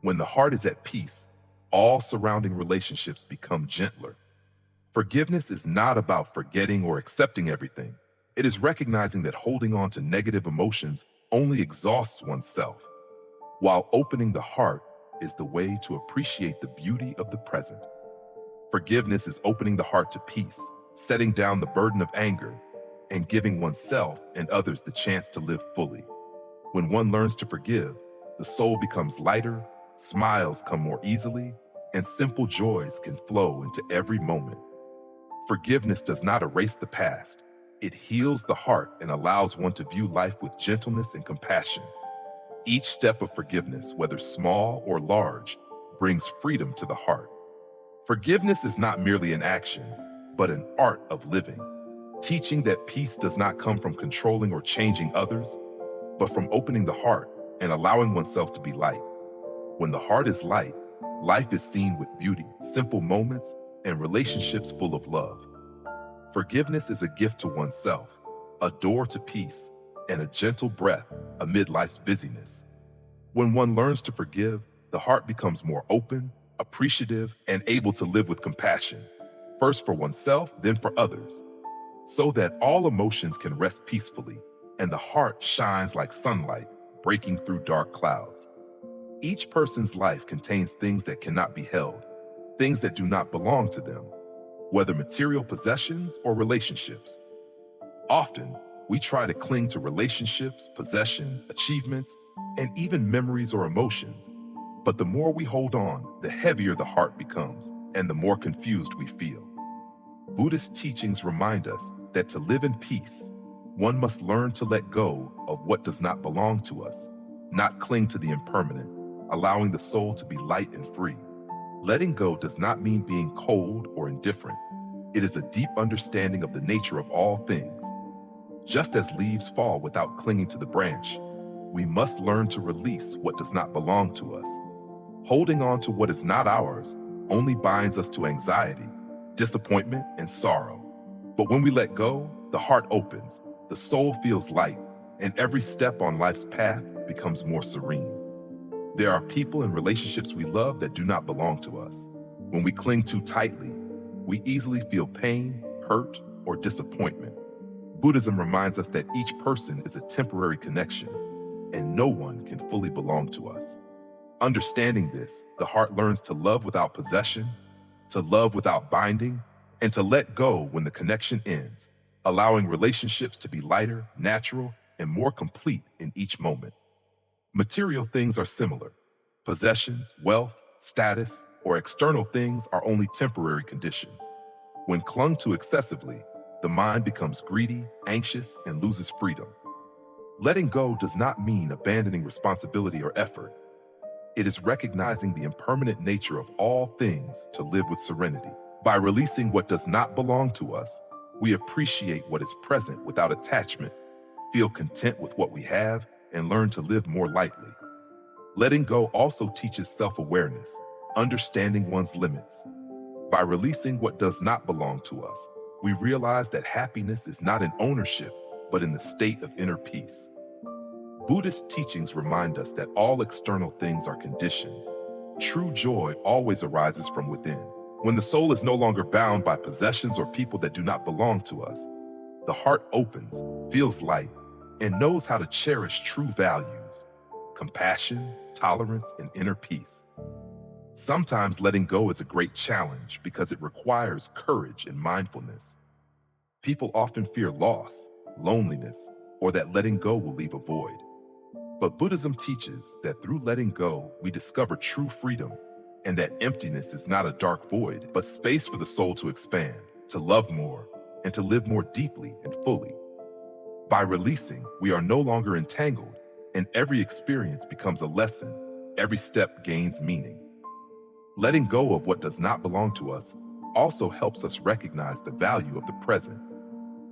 When the heart is at peace, all surrounding relationships become gentler. Forgiveness is not about forgetting or accepting everything. It is recognizing that holding on to negative emotions only exhausts oneself, while opening the heart is the way to appreciate the beauty of the present. Forgiveness is opening the heart to peace, setting down the burden of anger, and giving oneself and others the chance to live fully. When one learns to forgive, the soul becomes lighter, smiles come more easily, and simple joys can flow into every moment. Forgiveness does not erase the past. It heals the heart and allows one to view life with gentleness and compassion. Each step of forgiveness, whether small or large, brings freedom to the heart. Forgiveness is not merely an action, but an art of living, teaching that peace does not come from controlling or changing others, but from opening the heart and allowing oneself to be light. When the heart is light, life is seen with beauty, simple moments, and relationships full of love. Forgiveness is a gift to oneself, a door to peace, and a gentle breath amid life's busyness. When one learns to forgive, the heart becomes more open, appreciative, and able to live with compassion, first for oneself, then for others, so that all emotions can rest peacefully and the heart shines like sunlight breaking through dark clouds. Each person's life contains things that cannot be held, things that do not belong to them, whether material possessions or relationships. Often, we try to cling to relationships, possessions, achievements, and even memories or emotions. But the more we hold on, the heavier the heart becomes, and the more confused we feel. Buddhist teachings remind us that to live in peace, one must learn to let go of what does not belong to us, not cling to the impermanent, allowing the soul to be light and free. Letting go does not mean being cold or indifferent. It is a deep understanding of the nature of all things. Just as leaves fall without clinging to the branch, we must learn to release what does not belong to us. Holding on to what is not ours only binds us to anxiety, disappointment, and sorrow. But when we let go, the heart opens, the soul feels light, and every step on life's path becomes more serene. There are people and relationships we love that do not belong to us. When we cling too tightly, we easily feel pain, hurt, or disappointment. Buddhism reminds us that each person is a temporary connection, and no one can fully belong to us. Understanding this, the heart learns to love without possession, to love without binding, and to let go when the connection ends. allowing relationships to be lighter, natural, and more complete in each moment. Material things are similar. Possessions, wealth, status, or external things are only temporary conditions. When clung to excessively, the mind becomes greedy, anxious, and loses freedom. Letting go does not mean abandoning responsibility or effort. It is recognizing the impermanent nature of all things to live with serenity. By releasing what does not belong to us, we appreciate what is present without attachment, feel content with what we have, and learn to live more lightly. Letting go also teaches self-awareness, understanding one's limits. By releasing what does not belong to us, we realize that happiness is not in ownership, but in the state of inner peace. Buddhist teachings remind us that all external things are conditions. True joy always arises from within. When the soul is no longer bound by possessions or people that do not belong to us, the heart opens, feels light, and knows how to cherish true values: compassion, tolerance, and inner peace. Sometimes letting go is a great challenge because it requires courage and mindfulness. People often fear loss, loneliness, or that letting go will leave a void. But Buddhism teaches that through letting go, we discover true freedom, and that emptiness is not a dark void, but space for the soul to expand, to love more, and to live more deeply and fully. By releasing, we are no longer entangled, and every experience becomes a lesson. Every step gains meaning. Letting go of what does not belong to us also helps us recognize the value of the present.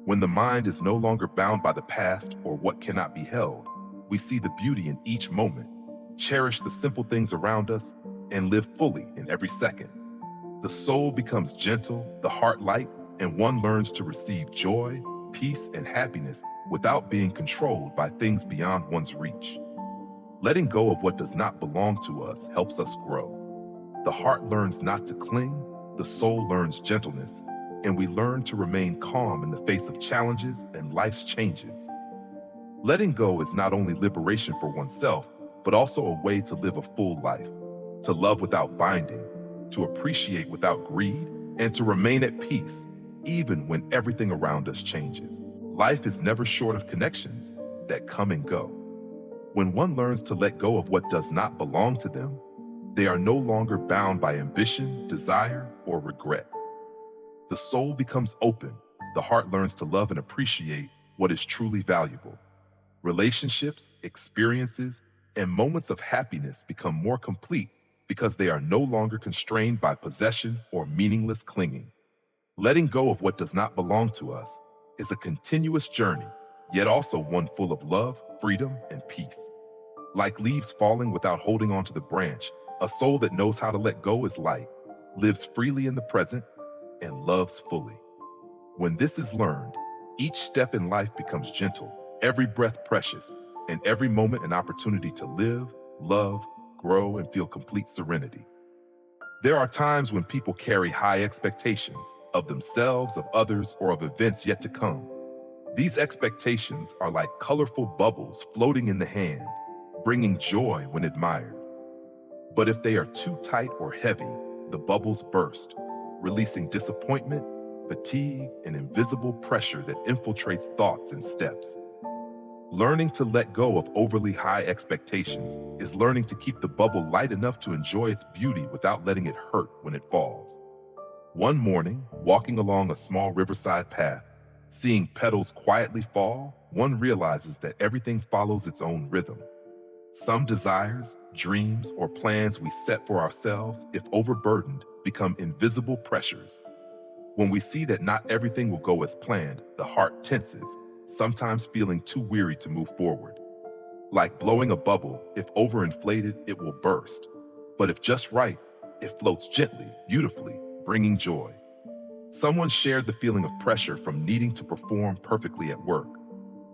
When the mind is no longer bound by the past or what cannot be held, we see the beauty in each moment, cherish the simple things around us, and live fully in every second. The soul becomes gentle, the heart light, and one learns to receive joy, peace, and happiness without being controlled by things beyond one's reach. Letting go of what does not belong to us helps us grow. The heart learns not to cling, the soul learns gentleness, and we learn to remain calm in the face of challenges and life's changes. Letting go is not only liberation for oneself, but also a way to live a full life, to love without binding, to appreciate without greed, and to remain at peace, even when everything around us changes. Life is never short of connections that come and go. When one learns to let go of what does not belong to them, they are no longer bound by ambition, desire, or regret. The soul becomes open, the heart learns to love and appreciate what is truly valuable. Relationships, experiences, and moments of happiness become more complete because they are no longer constrained by possession or meaningless clinging. Letting go of what does not belong to us is a continuous journey, yet also one full of love, freedom, and peace. Like leaves falling without holding onto the branch, a soul that knows how to let go is light, lives freely in the present, and loves fully. When this is learned, each step in life becomes gentle, every breath precious, and every moment an opportunity to live, love, grow, and feel complete serenity. There are times when people carry high expectations of themselves, of others, or of events yet to come. These expectations are like colorful bubbles floating in the hand, bringing joy when admired. But if they are too tight or heavy, the bubbles burst, releasing disappointment, fatigue, and invisible pressure that infiltrates thoughts and steps. Learning to let go of overly high expectations is learning to keep the bubble light enough to enjoy its beauty without letting it hurt when it falls. One morning, walking along a small riverside path, seeing petals quietly fall, one realizes that everything follows its own rhythm. Some desires, dreams, or plans we set for ourselves, if overburdened, become invisible pressures. When we see that not everything will go as planned, the heart tenses, sometimes feeling too weary to move forward. Like blowing a bubble, if overinflated, it will burst. But if just right, it floats gently, beautifully, bringing joy. Someone shared the feeling of pressure from needing to perform perfectly at work.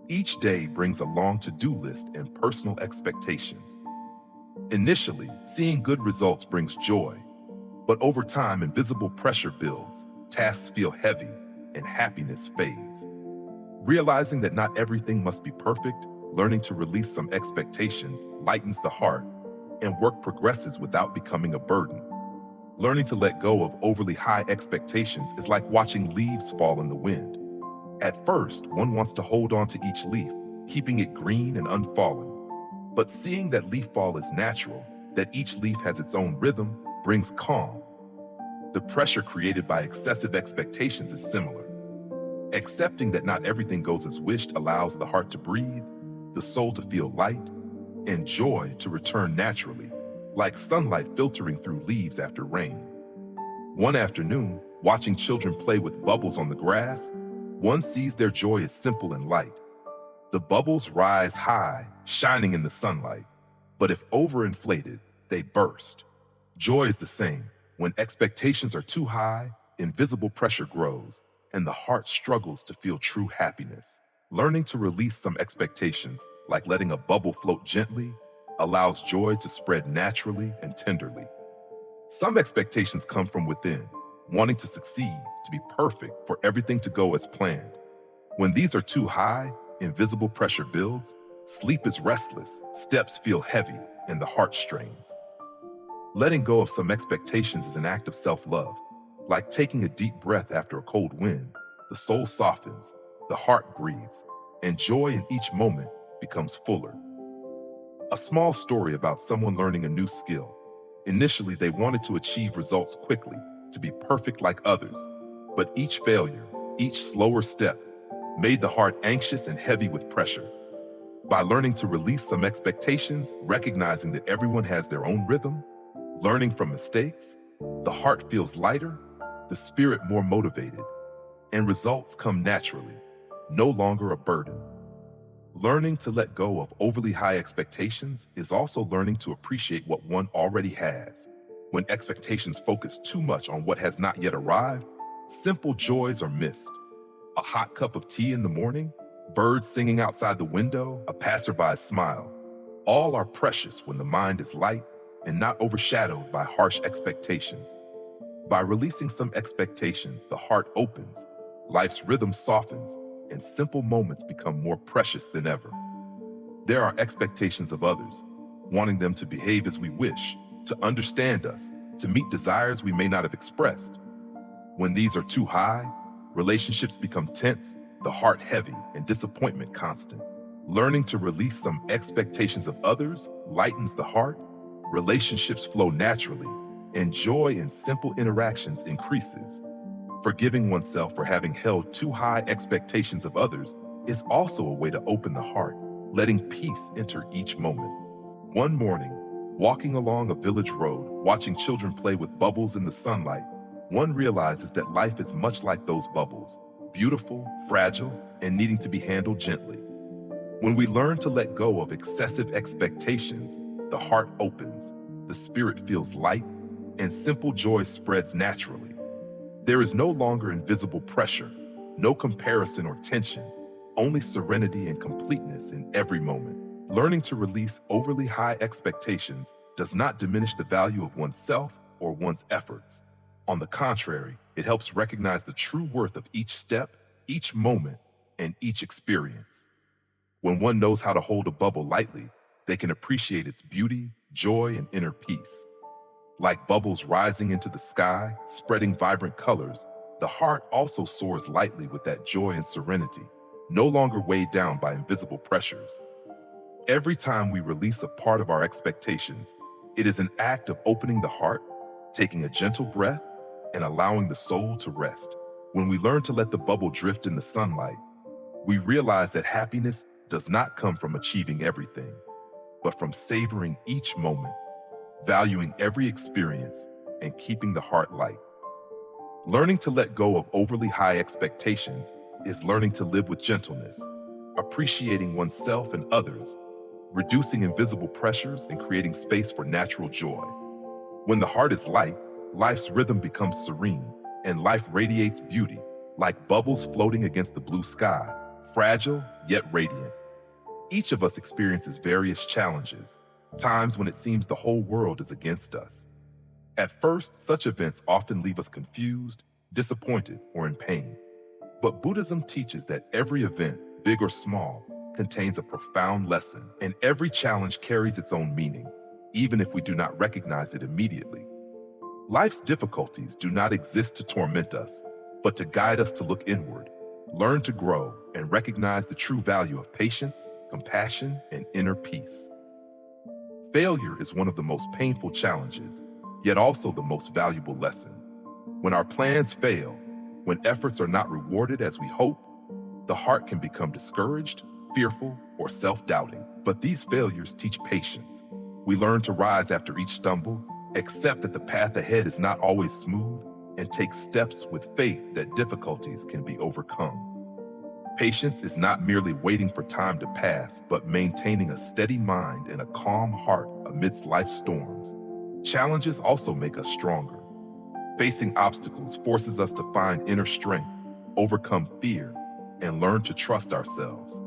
Each day brings a long to-do list and personal expectations. Initially, seeing good results brings joy, but over time, invisible pressure builds, tasks feel heavy, and happiness fades. Realizing that not everything must be perfect, learning to release some expectations lightens the heart, and work progresses without becoming a burden. Learning to let go of overly high expectations is like watching leaves fall in the wind. At first, one wants to hold on to each leaf, keeping it green and unfallen. But seeing that leaf fall is natural, that each leaf has its own rhythm, brings calm. The pressure created by excessive expectations is similar. Accepting that not everything goes as wished allows the heart to breathe, the soul to feel light, and joy to return naturally, like sunlight filtering through leaves after rain. One afternoon, watching children play with bubbles on the grass, one sees their joy is simple and light. The bubbles rise high, shining in the sunlight. But if overinflated, they burst. Joy is the same. When expectations are too high, invisible pressure grows, and the heart struggles to feel true happiness. Learning to release some expectations, like letting a bubble float gently, allows joy to spread naturally and tenderly. Some expectations come from within, wanting to succeed, to be perfect, for everything to go as planned. When these are too high, invisible pressure builds, sleep is restless, steps feel heavy, and the heart strains. Letting go of some expectations is an act of self-love. Like taking a deep breath after a cold wind, the soul softens, the heart breathes, and joy in each moment becomes fuller. A small story about someone learning a new skill. Initially, they wanted to achieve results quickly, to be perfect like others. But each failure, each slower step, made the heart anxious and heavy with pressure. By learning to release some expectations, recognizing that everyone has their own rhythm, learning from mistakes, the heart feels lighter, the spirit more motivated, and results come naturally, no longer a burden. Learning to let go of overly high expectations is also learning to appreciate what one already has. When expectations focus too much on what has not yet arrived, simple joys are missed. A hot cup of tea in the morning, birds singing outside the window, a passerby's smile. All are precious when the mind is light and not overshadowed by harsh expectations. By releasing some expectations, the heart opens, life's rhythm softens, and simple moments become more precious than ever. There are expectations of others, wanting them to behave as we wish, to understand us, to meet desires we may not have expressed. When these are too high, relationships become tense, the heart heavy, and disappointment constant. Learning to release some expectations of others lightens the heart, relationships flow naturally, and joy in simple interactions increases. Forgiving oneself for having held too high expectations of others is also a way to open the heart, letting peace enter each moment. One morning, walking along a village road, watching children play with bubbles in the sunlight, one realizes that life is much like those bubbles, beautiful, fragile, and needing to be handled gently. When we learn to let go of excessive expectations, the heart opens, the spirit feels light, and simple joy spreads naturally. There is no longer invisible pressure, no comparison or tension, only serenity and completeness in every moment. Learning to release overly high expectations does not diminish the value of oneself or one's efforts. On the contrary, it helps recognize the true worth of each step, each moment, and each experience. When one knows how to hold a bubble lightly, they can appreciate its beauty, joy, and inner peace. Like bubbles rising into the sky, spreading vibrant colors, the heart also soars lightly with that joy and serenity, no longer weighed down by invisible pressures. Every time we release a part of our expectations, it is an act of opening the heart, taking a gentle breath, and allowing the soul to rest. When we learn to let the bubble drift in the sunlight, we realize that happiness does not come from achieving everything, but from savoring each moment, valuing every experience, and keeping the heart light. Learning to let go of overly high expectations is learning to live with gentleness, appreciating oneself and others, reducing invisible pressures, and creating space for natural joy. When the heart is light, life's rhythm becomes serene, and life radiates beauty, like bubbles floating against the blue sky, fragile yet radiant. Each of us experiences various challenges, times when it seems the whole world is against us. At first, such events often leave us confused, disappointed, or in pain. But Buddhism teaches that every event, big or small, contains a profound lesson, and every challenge carries its own meaning, even if we do not recognize it immediately. Life's difficulties do not exist to torment us, but to guide us to look inward. learn to grow, and recognize the true value of patience, compassion, and inner peace. Failure is one of the most painful challenges, yet also the most valuable lesson. When our plans fail, when efforts are not rewarded as we hope, the heart can become discouraged, fearful, or self-doubting. But these failures teach patience. We learn to rise after each stumble, accept that the path ahead is not always smooth, and take steps with faith that difficulties can be overcome. Patience is not merely waiting for time to pass, but maintaining a steady mind and a calm heart amidst life's storms. Challenges also make us stronger. Facing obstacles forces us to find inner strength, overcome fear, and learn to trust ourselves.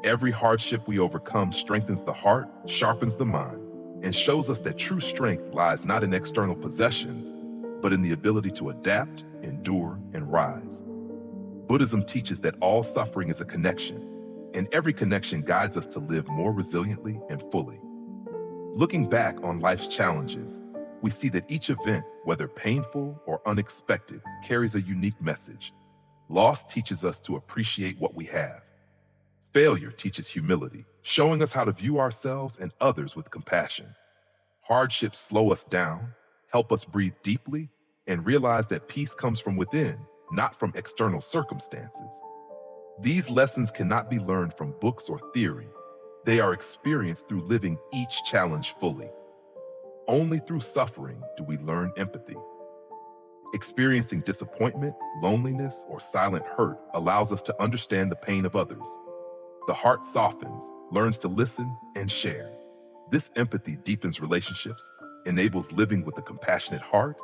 Every hardship we overcome strengthens the heart, sharpens the mind, and shows us that true strength lies not in external possessions, but in the ability to adapt, endure, and rise. Buddhism teaches that all suffering is a connection, and every connection guides us to live more resiliently and fully. Looking back on life's challenges, we see that each event, whether painful or unexpected, carries a unique message. Loss teaches us to appreciate what we have. Failure teaches humility, showing us how to view ourselves and others with compassion. Hardships slow us down, help us breathe deeply, and realize that peace comes from within, not from external circumstances. These lessons cannot be learned from books or theory. They are experienced through living each challenge fully. Only through suffering do we learn empathy. Experiencing disappointment, loneliness, or silent hurt allows us to understand the pain of others. The heart softens, learns to listen, and share. This empathy deepens relationships, enables living with a compassionate heart,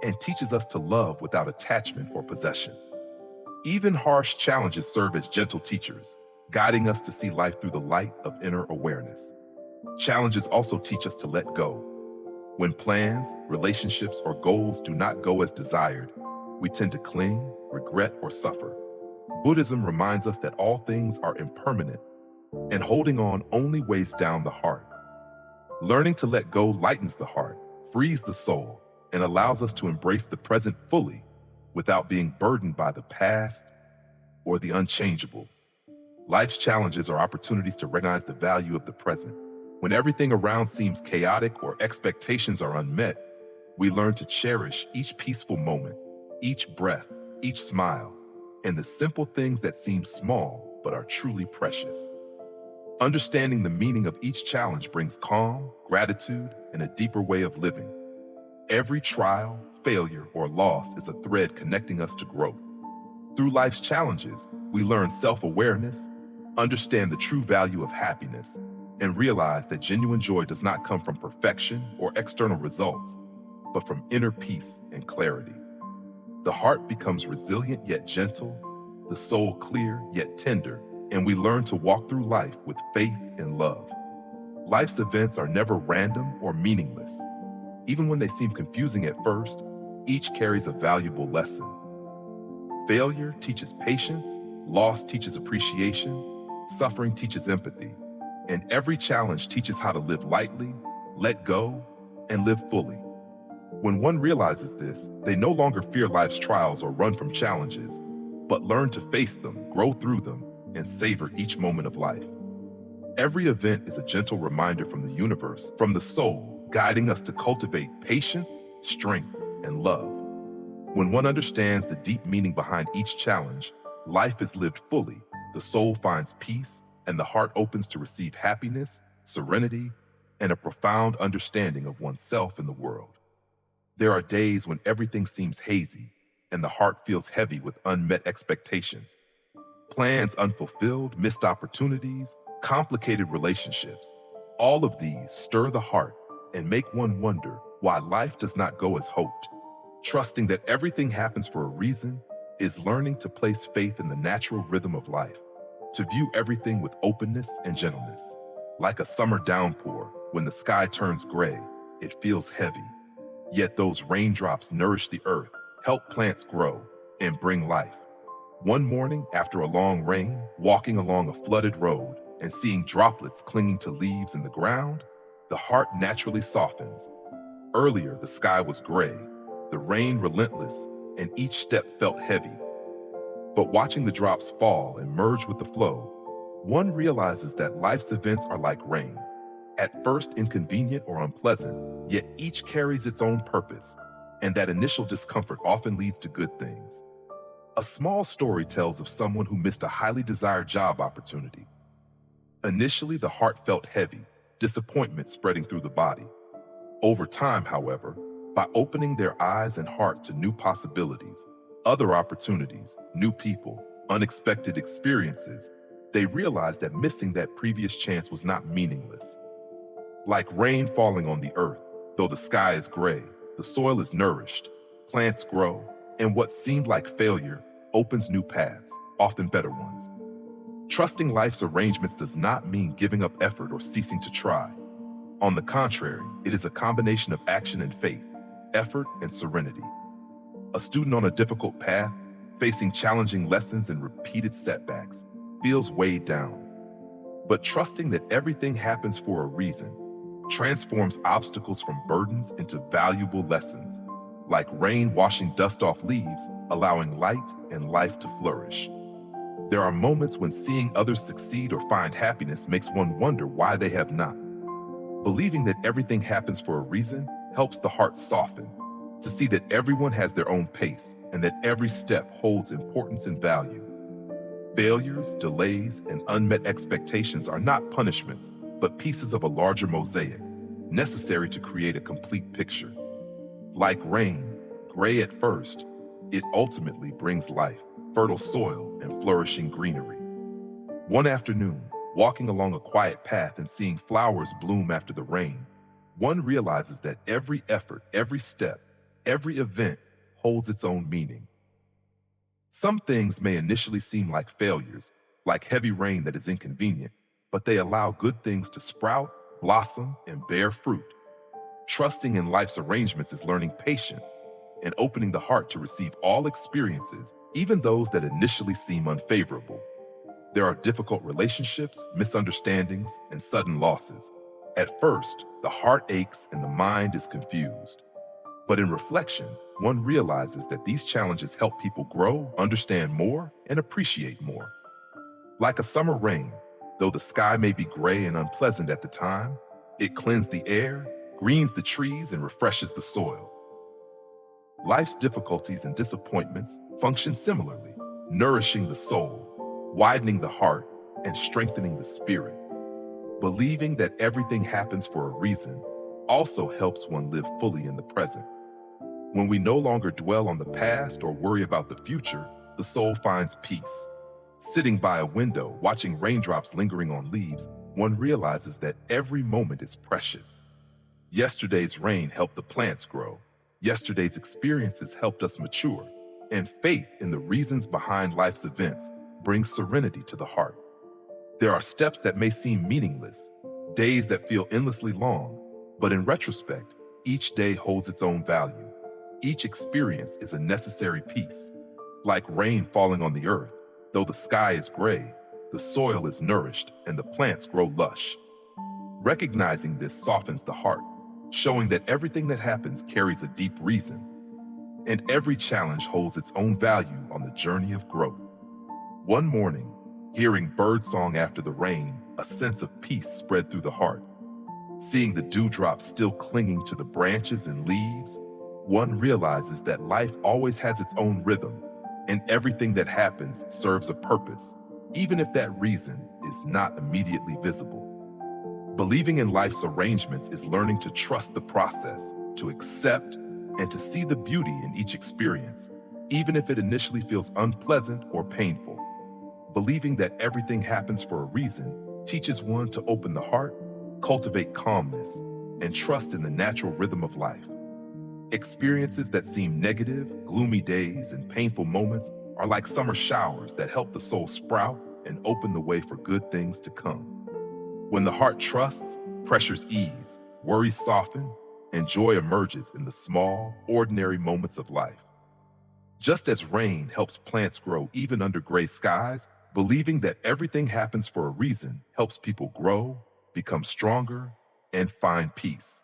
and teaches us to love without attachment or possession. Even harsh challenges serve as gentle teachers, guiding us to see life through the light of inner awareness. Challenges also teach us to let go. When plans, relationships, or goals do not go as desired, we tend to cling, regret, or suffer. Buddhism reminds us that all things are impermanent, and holding on only weighs down the heart. Learning to let go lightens the heart, frees the soul, and allows us to embrace the present fully without being burdened by the past or the unchangeable. Life's challenges are opportunities to recognize the value of the present. When everything around seems chaotic or expectations are unmet, we learn to cherish each peaceful moment, each breath, each smile, and the simple things that seem small but are truly precious. Understanding the meaning of each challenge brings calm, gratitude, and a deeper way of living. Every trial, failure, or loss is a thread connecting us to growth. Through life's challenges, we learn self-awareness, understand the true value of happiness, and realize that genuine joy does not come from perfection or external results, but from inner peace and clarity. The heart becomes resilient yet gentle, the soul clear yet tender, and we learn to walk through life with faith and love. Life's events are never random or meaningless. Even when they seem confusing at first, each carries a valuable lesson. Failure teaches patience, loss teaches appreciation, suffering teaches empathy, and every challenge teaches how to live lightly, let go, and live fully. When one realizes this, they no longer fear life's trials or run from challenges, but learn to face them, grow through them, and savor each moment of life. Every event is a gentle reminder from the universe, from the soul, guiding us to cultivate patience, strength, and love. When one understands the deep meaning behind each challenge, life is lived fully, the soul finds peace, and the heart opens to receive happiness, serenity, and a profound understanding of oneself and the world. There are days when everything seems hazy, and the heart feels heavy with unmet expectations. Plans unfulfilled, missed opportunities, complicated relationships. All of these stir the heart and make one wonder why life does not go as hoped. Trusting that everything happens for a reason is learning to place faith in the natural rhythm of life, to view everything with openness and gentleness. Like a summer downpour, when the sky turns gray, it feels heavy. Yet those raindrops nourish the earth, help plants grow, and bring life. One morning, after a long rain, walking along a flooded road and seeing droplets clinging to leaves in the ground, the heart naturally softens. Earlier, the sky was gray, the rain relentless, and each step felt heavy. But watching the drops fall and merge with the flow, one realizes that life's events are like rain, at first inconvenient or unpleasant, yet each carries its own purpose, and that initial discomfort often leads to good things. A small story tells of someone who missed a highly desired job opportunity. Initially, the heart felt heavy, disappointment spreading through the body. Over time, however, by opening their eyes and heart to new possibilities, other opportunities, new people, unexpected experiences, they realized that missing that previous chance was not meaningless. Like rain falling on the earth, though the sky is gray, the soil is nourished, plants grow, and what seemed like failure opens new paths, often better ones. Trusting life's arrangements does not mean giving up effort or ceasing to try. On the contrary, it is a combination of action and faith, effort and serenity. A student on a difficult path, facing challenging lessons and repeated setbacks, feels weighed down. But trusting that everything happens for a reason transforms obstacles from burdens into valuable lessons, like rain washing dust off leaves, allowing light and life to flourish. There are moments when seeing others succeed or find happiness makes one wonder why they have not. Believing that everything happens for a reason helps the heart soften, to see that everyone has their own pace and that every step holds importance and value. Failures, delays, and unmet expectations are not punishments, but pieces of a larger mosaic, necessary to create a complete picture. Like rain, gray at first, it ultimately brings life, fertile soil, and flourishing greenery. One afternoon, walking along a quiet path and seeing flowers bloom after the rain, one realizes that every effort, every step, every event holds its own meaning. Some things may initially seem like failures, like heavy rain that is inconvenient, but they allow good things to sprout, blossom, and bear fruit. Trusting in life's arrangements is learning patience and opening the heart to receive all experiences, even those that initially seem unfavorable. There are difficult relationships, misunderstandings, and sudden losses. At first, the heart aches and the mind is confused. But in reflection, one realizes that these challenges help people grow, understand more, and appreciate more. Like a summer rain, though the sky may be gray and unpleasant at the time, it cleanses the air, greens the trees, and refreshes the soil. Life's difficulties and disappointments function similarly, nourishing the soul, widening the heart, and strengthening the spirit. Believing that everything happens for a reason also helps one live fully in the present. When we no longer dwell on the past or worry about the future, the soul finds peace. Sitting by a window, watching raindrops lingering on leaves, one realizes that every moment is precious. Yesterday's rain helped the plants grow. Yesterday's experiences helped us mature. And faith in the reasons behind life's events brings serenity to the heart. There are steps that may seem meaningless, days that feel endlessly long, but in retrospect, each day holds its own value. Each experience is a necessary piece. Like rain falling on the earth, though the sky is gray, the soil is nourished and the plants grow lush. Recognizing this softens the heart, showing that everything that happens carries a deep reason, and every challenge holds its own value on the journey of growth. One morning, hearing birdsong after the rain, a sense of peace spread through the heart. Seeing the dewdrops still clinging to the branches and leaves, one realizes that life always has its own rhythm, and everything that happens serves a purpose, even if that reason is not immediately visible. Believing in life's arrangements is learning to trust the process, to accept, and to see the beauty in each experience, even if it initially feels unpleasant or painful. Believing that everything happens for a reason teaches one to open the heart, cultivate calmness, and trust in the natural rhythm of life. Experiences that seem negative, gloomy days, and painful moments are like summer showers that help the soul sprout and open the way for good things to come. When the heart trusts, pressures ease, worries soften, and joy emerges in the small, ordinary moments of life. Just as rain helps plants grow even under gray skies, believing that everything happens for a reason helps people grow, become stronger, and find peace.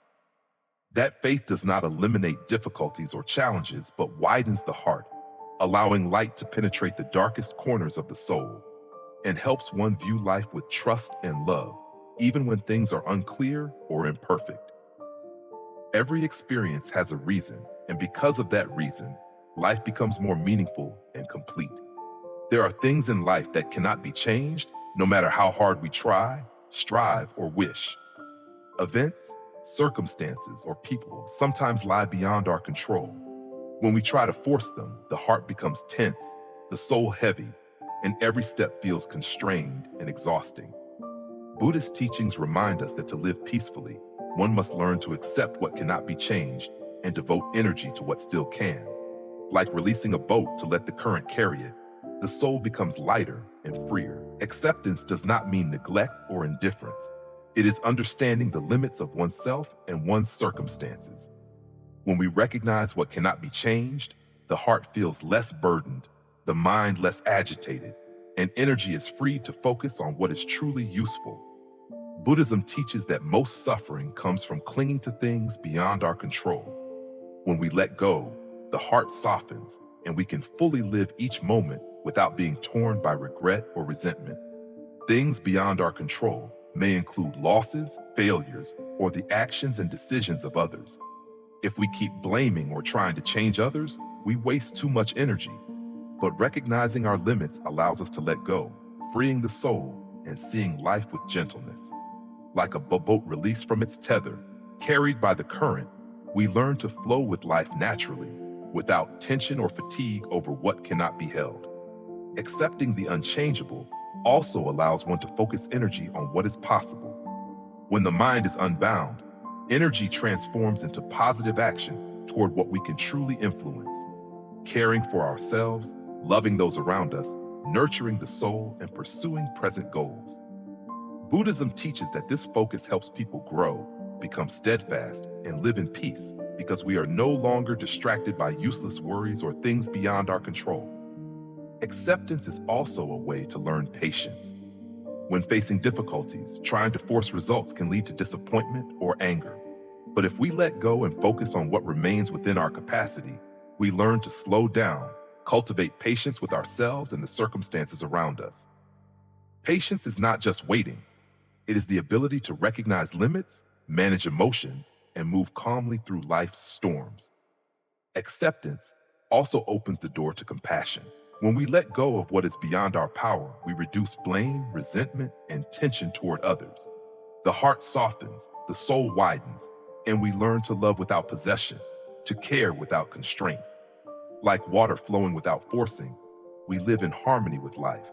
That faith does not eliminate difficulties or challenges, but widens the heart, allowing light to penetrate the darkest corners of the soul, and helps one view life with trust and love, even when things are unclear or imperfect. Every experience has a reason, and because of that reason, life becomes more meaningful and complete. There are things in life that cannot be changed, no matter how hard we try, strive, or wish. Events, circumstances, or people sometimes lie beyond our control. When we try to force them, the heart becomes tense, the soul heavy, and every step feels constrained and exhausting. Buddhist teachings remind us that to live peacefully, one must learn to accept what cannot be changed and devote energy to what still can. Like releasing a boat to let the current carry it, the soul becomes lighter and freer. Acceptance does not mean neglect or indifference. It is understanding the limits of oneself and one's circumstances. When we recognize what cannot be changed, the heart feels less burdened, the mind less agitated, and energy is free to focus on what is truly useful. Buddhism teaches that most suffering comes from clinging to things beyond our control. When we let go, the heart softens, and we can fully live each moment without being torn by regret or resentment. Things beyond our control may include losses, failures, or the actions and decisions of others. If we keep blaming or trying to change others, we waste too much energy. But recognizing our limits allows us to let go, freeing the soul and seeing life with gentleness. Like a boat released from its tether, carried by the current, we learn to flow with life naturally, without tension or fatigue over what cannot be held. Accepting the unchangeable also allows one to focus energy on what is possible. When the mind is unbound, energy transforms into positive action toward what we can truly influence. Caring for ourselves, loving those around us, nurturing the soul, and pursuing present goals. Buddhism teaches that this focus helps people grow, become steadfast, and live in peace because we are no longer distracted by useless worries or things beyond our control. Acceptance is also a way to learn patience. When facing difficulties, trying to force results can lead to disappointment or anger. But if we let go and focus on what remains within our capacity, we learn to slow down, cultivate patience with ourselves and the circumstances around us. Patience is not just waiting. It is the ability to recognize limits, manage emotions, and move calmly through life's storms. Acceptance also opens the door to compassion. When we let go of what is beyond our power, we reduce blame, resentment, and tension toward others. The heart softens, the soul widens, and we learn to love without possession, to care without constraint. Like water flowing without forcing, we live in harmony with life,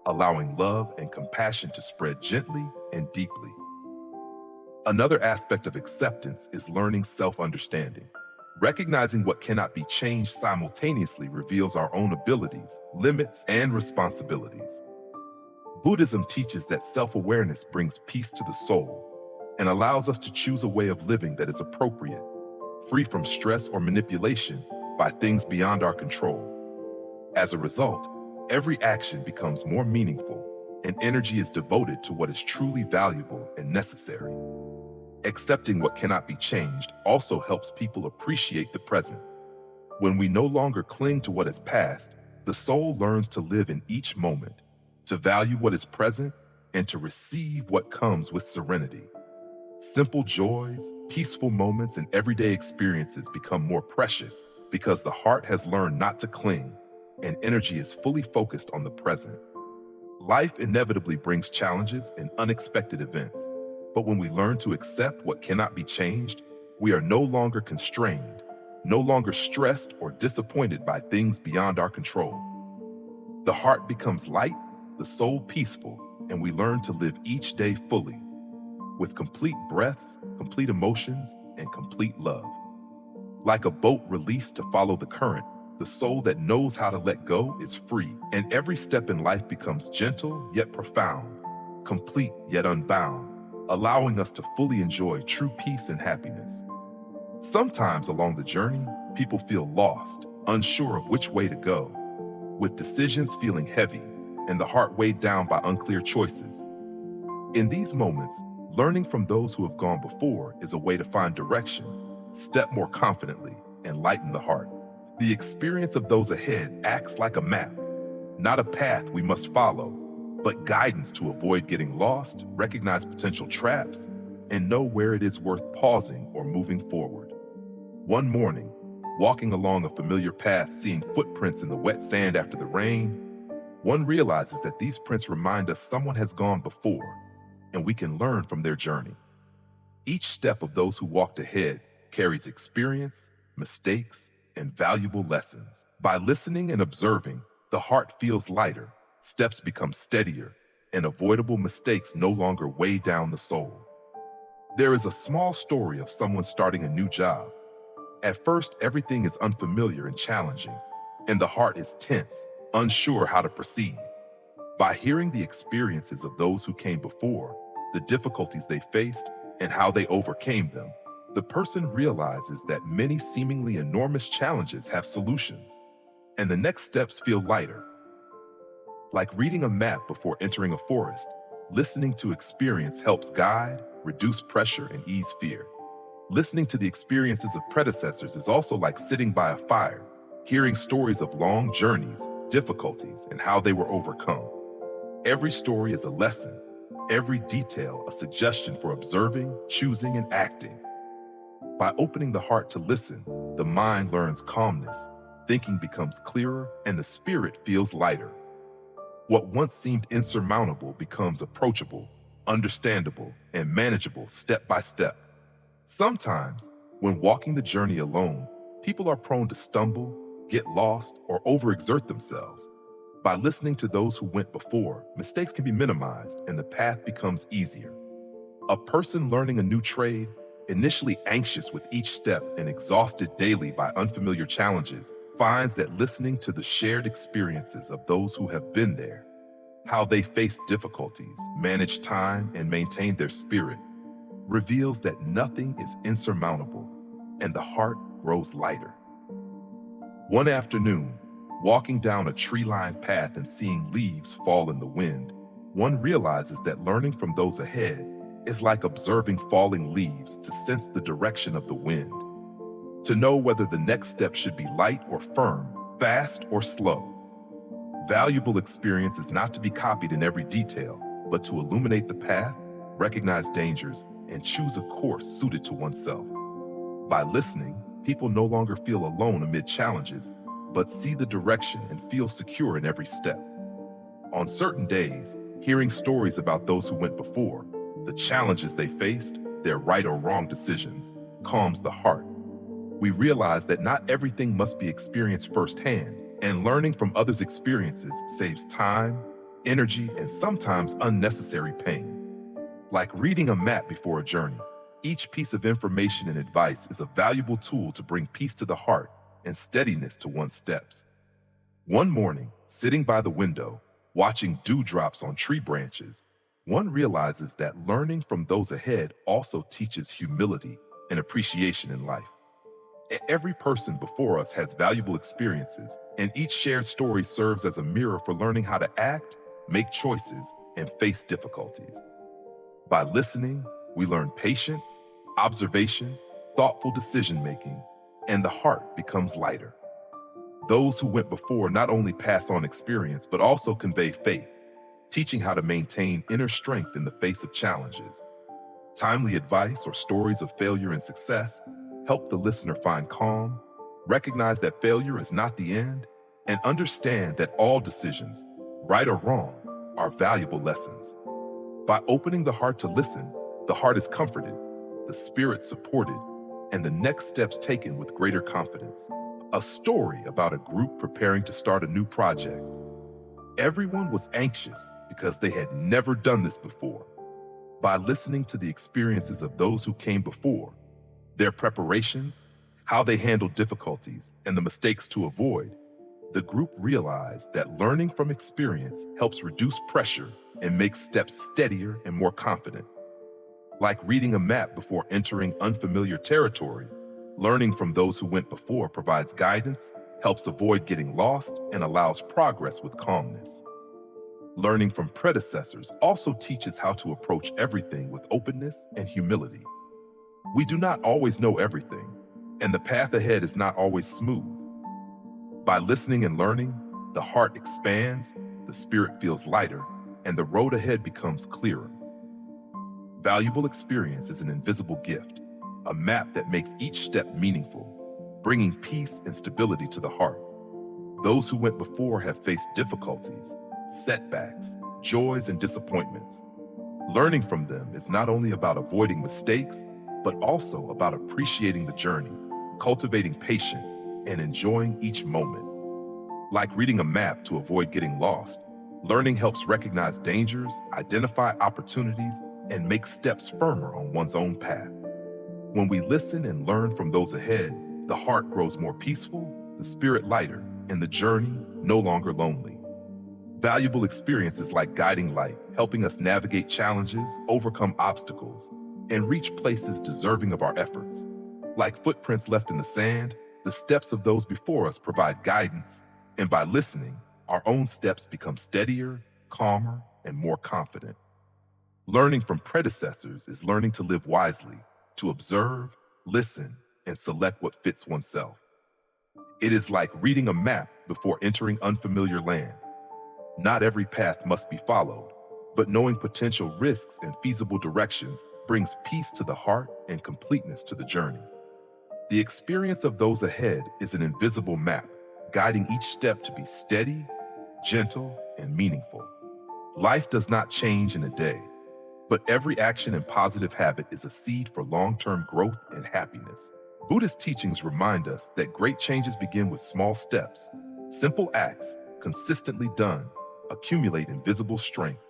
allowing love and compassion to spread gently and deeply. Another aspect of acceptance is learning self-understanding. Recognizing what cannot be changed simultaneously reveals our own abilities, limits, and responsibilities. Buddhism teaches that self-awareness brings peace to the soul and allows us to choose a way of living that is appropriate, free from stress or manipulation by things beyond our control. As a result, every action becomes more meaningful and energy is devoted to what is truly valuable and necessary. Accepting what cannot be changed also helps people appreciate the present. When we no longer cling to what is past, the soul learns to live in each moment, to value what is present, and to receive what comes with serenity. Simple joys, peaceful moments, and everyday experiences become more precious because the heart has learned not to cling, and energy is fully focused on the present. Life inevitably brings challenges and unexpected events, but when we learn to accept what cannot be changed, we are no longer constrained, no longer stressed or disappointed by things beyond our control. The heart becomes light, the soul peaceful, and we learn to live each day fully, with complete breaths, complete emotions, and complete love. Like a boat released to follow the current, the soul that knows how to let go is free, and every step in life becomes gentle yet profound, complete yet unbound, allowing us to fully enjoy true peace and happiness. Sometimes along the journey, people feel lost, unsure of which way to go, with decisions feeling heavy and the heart weighed down by unclear choices. In these moments, learning from those who have gone before is a way to find direction, step more confidently, and lighten the heart. The experience of those ahead acts like a map, not a path we must follow, but guidance to avoid getting lost, recognize potential traps, and know where it is worth pausing or moving forward. One morning, walking along a familiar path, seeing footprints in the wet sand after the rain, one realizes that these prints remind us someone has gone before, and we can learn from their journey. Each step of those who walked ahead carries experience, mistakes, and valuable lessons. By listening and observing, the heart feels lighter, steps become steadier, and avoidable mistakes no longer weigh down the soul. There is a small story of someone starting a new job. At first, everything is unfamiliar and challenging, and the heart is tense, unsure how to proceed. By hearing the experiences of those who came before, the difficulties they faced, and how they overcame them, the person realizes that many seemingly enormous challenges have solutions, and the next steps feel lighter. Like reading a map before entering a forest, listening to experience helps guide, reduce pressure, and ease fear. Listening to the experiences of predecessors is also like sitting by a fire, hearing stories of long journeys, difficulties, and how they were overcome. Every story is a lesson, every detail a suggestion for observing, choosing, and acting. By opening the heart to listen, the mind learns calmness, thinking becomes clearer, and the spirit feels lighter. What once seemed insurmountable becomes approachable, understandable, and manageable step by step. Sometimes, when walking the journey alone, people are prone to stumble, get lost, or overexert themselves. By listening to those who went before, mistakes can be minimized and the path becomes easier. A person learning a new trade, initially anxious with each step and exhausted daily by unfamiliar challenges, finds that listening to the shared experiences of those who have been there, how they face difficulties, manage time, and maintain their spirit, reveals that nothing is insurmountable, and the heart grows lighter. One afternoon, walking down a tree-lined path and seeing leaves fall in the wind, one realizes that learning from those ahead is like observing falling leaves to sense the direction of the wind, to know whether the next step should be light or firm, fast or slow. Valuable experience is not to be copied in every detail, but to illuminate the path, recognize dangers, and choose a course suited to oneself. By listening, people no longer feel alone amid challenges, but see the direction and feel secure in every step. On certain days, hearing stories about those who went before, the challenges they faced, their right or wrong decisions, calms the heart. We realize that not everything must be experienced firsthand, and learning from others' experiences saves time, energy, and sometimes unnecessary pain. Like reading a map before a journey, each piece of information and advice is a valuable tool to bring peace to the heart and steadiness to one's steps. One morning, sitting by the window, watching dewdrops on tree branches, one realizes that learning from those ahead also teaches humility and appreciation in life. Every person before us has valuable experiences, and each shared story serves as a mirror for learning how to act, make choices, and face difficulties. By listening, we learn patience, observation, thoughtful decision-making, and the heart becomes lighter. Those who went before not only pass on experience, but also convey faith, teaching how to maintain inner strength in the face of challenges. Timely advice or stories of failure and success help the listener find calm, recognize that failure is not the end, and understand that all decisions, right or wrong, are valuable lessons. By opening the heart to listen, the heart is comforted, the spirit supported, and the next steps taken with greater confidence. A story about a group preparing to start a new project. Everyone was anxious because they had never done this before. By listening to the experiences of those who came before, their preparations, how they handled difficulties, and the mistakes to avoid, the group realized that learning from experience helps reduce pressure and makes steps steadier and more confident. Like reading a map before entering unfamiliar territory, learning from those who went before provides guidance, helps avoid getting lost, and allows progress with calmness. Learning from predecessors also teaches how to approach everything with openness and humility. We do not always know everything, and the path ahead is not always smooth. By listening and learning, the heart expands, the spirit feels lighter, and the road ahead becomes clearer. Valuable experience is an invisible gift, a map that makes each step meaningful, bringing peace and stability to the heart. Those who went before have faced difficulties, setbacks, joys, and disappointments. Learning from them is not only about avoiding mistakes, but also about appreciating the journey, cultivating patience, and enjoying each moment. Like reading a map to avoid getting lost, learning helps recognize dangers, identify opportunities, and make steps firmer on one's own path. When we listen and learn from those ahead, the heart grows more peaceful, the spirit lighter, and the journey no longer lonely. Valuable experience is like guiding light, helping us navigate challenges, overcome obstacles, and reach places deserving of our efforts. Like footprints left in the sand, the steps of those before us provide guidance, and by listening, our own steps become steadier, calmer, and more confident. Learning from predecessors is learning to live wisely, to observe, listen, and select what fits oneself. It is like reading a map before entering unfamiliar land. Not every path must be followed, but knowing potential risks and feasible directions brings peace to the heart and completeness to the journey. The experience of those ahead is an invisible map, guiding each step to be steady, gentle, and meaningful. Life does not change in a day, but every action and positive habit is a seed for long-term growth and happiness. Buddhist teachings remind us that great changes begin with small steps. Simple acts, consistently done, accumulate invisible strength.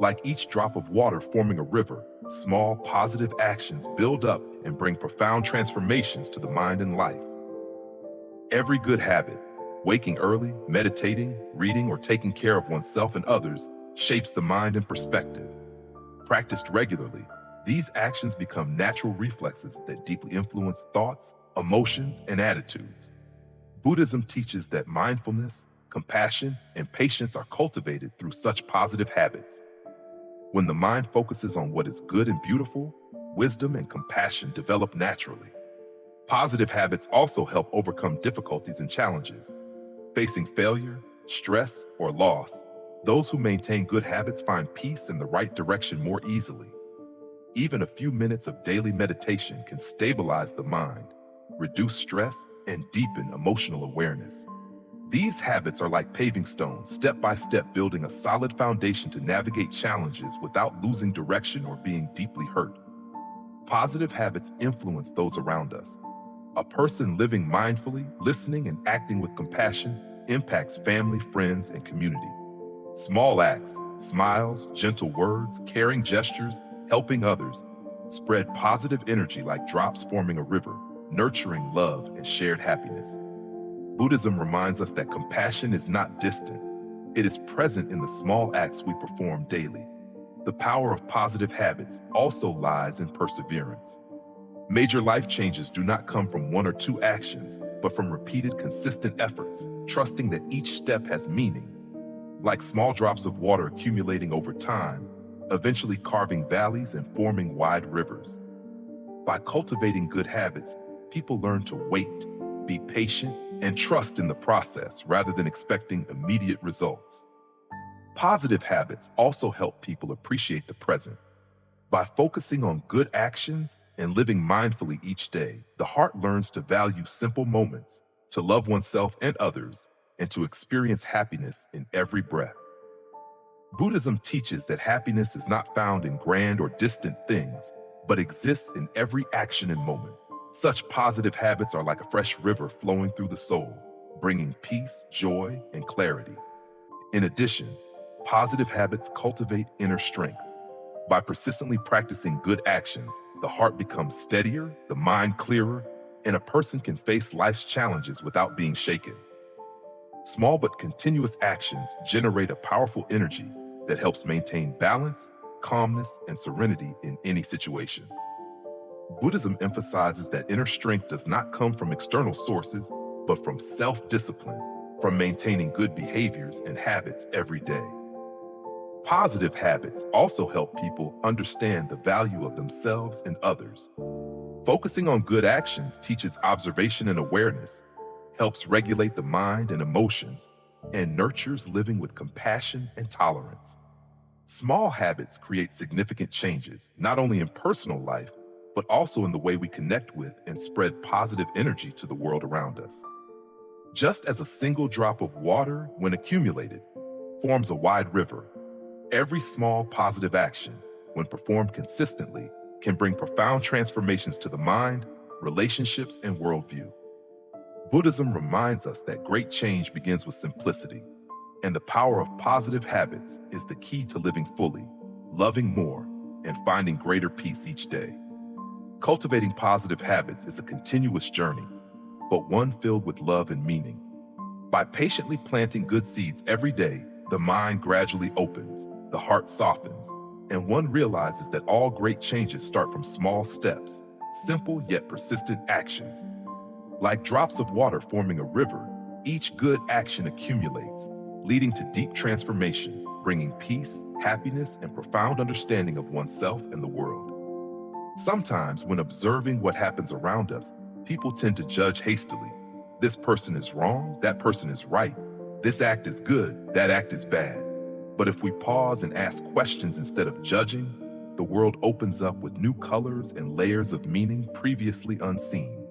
Like each drop of water forming a river, small positive actions build up and bring profound transformations to the mind and life. Every good habit, waking early, meditating, reading, or taking care of oneself and others, shapes the mind and perspective. Practiced regularly, these actions become natural reflexes that deeply influence thoughts, emotions, and attitudes. Buddhism teaches that mindfulness, compassion, and patience are cultivated through such positive habits. When the mind focuses on what is good and beautiful, wisdom and compassion develop naturally. Positive habits also help overcome difficulties and challenges. Facing failure, stress, or loss, those who maintain good habits find peace in the right direction more easily. Even a few minutes of daily meditation can stabilize the mind, reduce stress, and deepen emotional awareness. These habits are like paving stones, step by step building a solid foundation to navigate challenges without losing direction or being deeply hurt. Positive habits influence those around us. A person living mindfully, listening, and acting with compassion impacts family, friends, and community. Small acts, smiles, gentle words, caring gestures, helping others, spread positive energy like drops forming a river, nurturing love and shared happiness. Buddhism reminds us that compassion is not distant. It is present in the small acts we perform daily. The power of positive habits also lies in perseverance. Major life changes do not come from one or two actions, but from repeated, consistent efforts, trusting that each step has meaning. Like small drops of water accumulating over time, eventually carving valleys and forming wide rivers. By cultivating good habits, people learn to wait, be patient, and trust in the process rather than expecting immediate results. Positive habits also help people appreciate the present. By focusing on good actions and living mindfully each day, the heart learns to value simple moments, to love oneself and others, and to experience happiness in every breath. Buddhism teaches that happiness is not found in grand or distant things, but exists in every action and moment. Such positive habits are like a fresh river flowing through the soul, bringing peace, joy, and clarity. In addition, positive habits cultivate inner strength. By persistently practicing good actions, the heart becomes steadier, the mind clearer, and a person can face life's challenges without being shaken. Small but continuous actions generate a powerful energy that helps maintain balance, calmness, and serenity in any situation. Buddhism emphasizes that inner strength does not come from external sources, but from self-discipline, from maintaining good behaviors and habits every day. Positive habits also help people understand the value of themselves and others. Focusing on good actions teaches observation and awareness, helps regulate the mind and emotions, and nurtures living with compassion and tolerance. Small habits create significant changes, not only in personal life, but also in the way we connect with and spread positive energy to the world around us. Just as a single drop of water, when accumulated, forms a wide river, every small positive action, when performed consistently, can bring profound transformations to the mind, relationships, and worldview. Buddhism reminds us that great change begins with simplicity, and the power of positive habits is the key to living fully, loving more, and finding greater peace each day. Cultivating positive habits is a continuous journey, but one filled with love and meaning. By patiently planting good seeds every day, the mind gradually opens, the heart softens, and one realizes that all great changes start from small steps, simple yet persistent actions. Like drops of water forming a river, each good action accumulates, leading to deep transformation, bringing peace, happiness, and profound understanding of oneself and the world. Sometimes, when observing what happens around us, people tend to judge hastily. This person is wrong, that person is right. This act is good, that act is bad. But if we pause and ask questions instead of judging, the world opens up with new colors and layers of meaning previously unseen.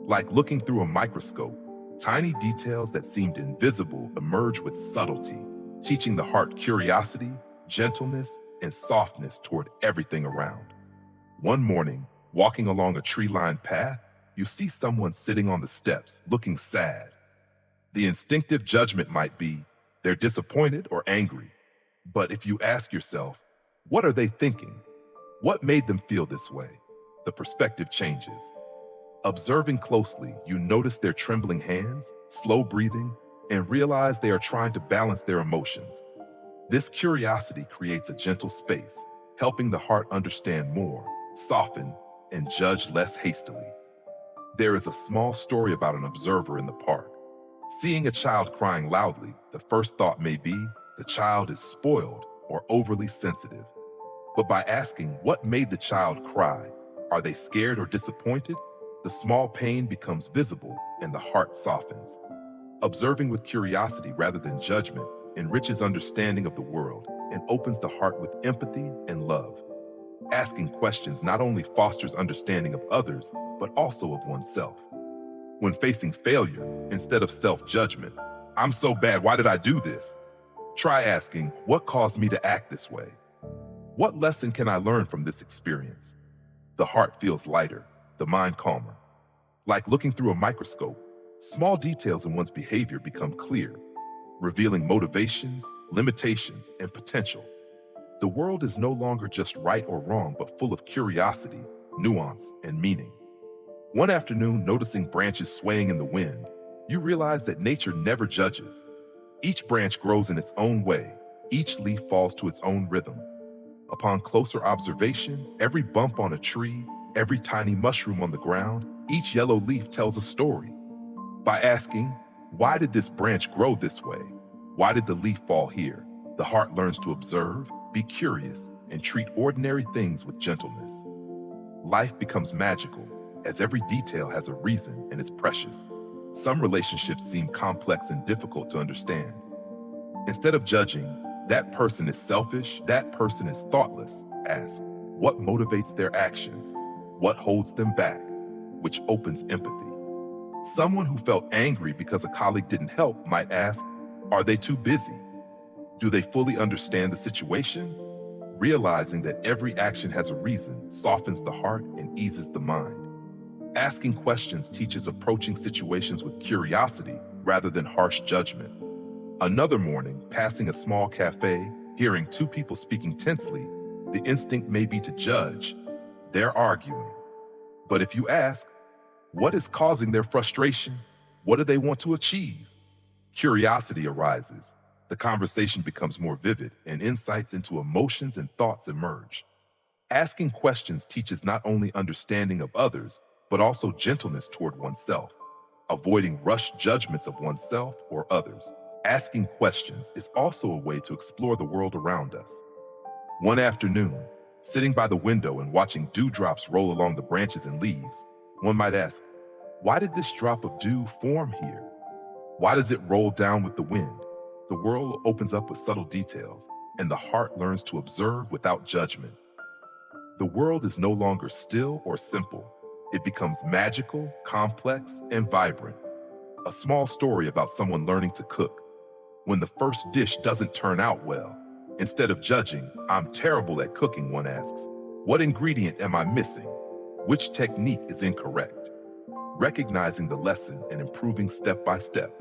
Like looking through a microscope, tiny details that seemed invisible emerge with subtlety, teaching the heart curiosity, gentleness, and softness toward everything around. One morning, walking along a tree-lined path, you see someone sitting on the steps, looking sad. The instinctive judgment might be, they're disappointed or angry. But if you ask yourself, what are they thinking? What made them feel this way? The perspective changes. Observing closely, you notice their trembling hands, slow breathing, and realize they are trying to balance their emotions. This curiosity creates a gentle space, helping the heart understand more, soften, and judge less hastily. There is a small story about an observer in the park. Seeing a child crying loudly, the first thought may be the child is spoiled or overly sensitive. But by asking what made the child cry, are they scared or disappointed? The small pain becomes visible and the heart softens. Observing with curiosity rather than judgment enriches understanding of the world and opens the heart with empathy and love. Asking questions not only fosters understanding of others, but also of oneself. When facing failure, instead of self-judgment, I'm so bad, why did I do this? Try asking, what caused me to act this way? What lesson can I learn from this experience? The heart feels lighter, the mind calmer. Like looking through a microscope, small details in one's behavior become clear, revealing motivations, limitations, and potential. The world is no longer just right or wrong, but full of curiosity, nuance, and meaning. One afternoon, noticing branches swaying in the wind, you realize that nature never judges. Each branch grows in its own way, each leaf falls to its own rhythm. Upon closer observation, every bump on a tree, every tiny mushroom on the ground, each yellow leaf tells a story. By asking, why did this branch grow this way? Why did the leaf fall here? The heart learns to observe, be curious, and treat ordinary things with gentleness. Life becomes magical, as every detail has a reason and is precious. Some relationships seem complex and difficult to understand. Instead of judging, that person is selfish, that person is thoughtless, ask, what motivates their actions? What holds them back? Which opens empathy. Someone who felt angry because a colleague didn't help might ask, are they too busy? Do they fully understand the situation? Realizing that every action has a reason softens the heart and eases the mind. Asking questions teaches approaching situations with curiosity rather than harsh judgment. Another morning, passing a small cafe, hearing two people speaking tensely, the instinct may be to judge. They're arguing. But if you ask, what is causing their frustration? What do they want to achieve? Curiosity arises. The conversation becomes more vivid, and insights into emotions and thoughts emerge. Asking questions teaches not only understanding of others, but also gentleness toward oneself, avoiding rushed judgments of oneself or others. Asking questions is also a way to explore the world around us. One afternoon, sitting by the window and watching dewdrops roll along the branches and leaves, one might ask, Why did this drop of dew form here? Why does it roll down with the wind? The world opens up with subtle details, and the heart learns to observe without judgment. The world is no longer still or simple. It becomes magical, complex, and vibrant. A small story about someone learning to cook. When the first dish doesn't turn out well, instead of judging, "I'm terrible at cooking," one asks, "What ingredient am I missing? Which technique is incorrect?" Recognizing the lesson and improving step by step.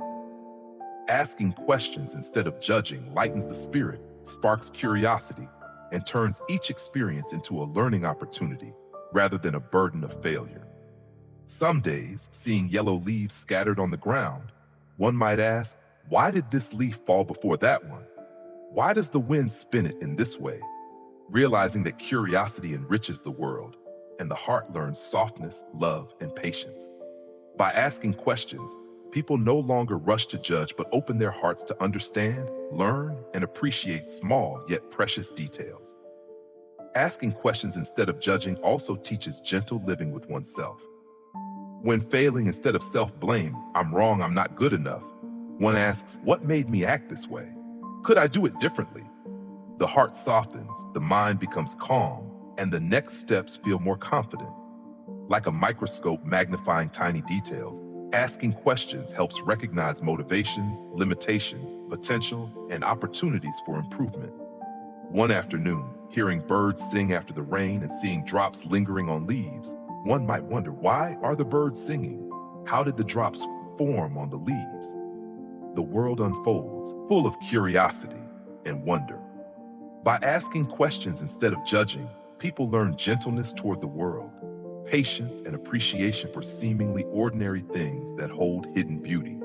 Asking questions instead of judging lightens the spirit, sparks curiosity, and turns each experience into a learning opportunity rather than a burden of failure. Some days, seeing yellow leaves scattered on the ground, one might ask, "Why did this leaf fall before that one? Why does the wind spin it in this way?" Realizing that curiosity enriches the world, and the heart learns softness, love, and patience. By asking questions, people no longer rush to judge but open their hearts to understand, learn, and appreciate small yet precious details. Asking questions instead of judging also teaches gentle living with oneself. When failing, instead of self-blame, "I'm wrong, I'm not good enough," one asks, "What made me act this way? Could I do it differently?" The heart softens, the mind becomes calm, and the next steps feel more confident. Like a microscope magnifying tiny details, asking questions helps recognize motivations, limitations, potential, and opportunities for improvement. One afternoon, hearing birds sing after the rain and seeing drops lingering on leaves, one might wonder, why are the birds singing? How did the drops form on the leaves? The world unfolds, full of curiosity and wonder. By asking questions instead of judging, people learn gentleness toward the world, patience and appreciation for seemingly ordinary things that hold hidden beauty.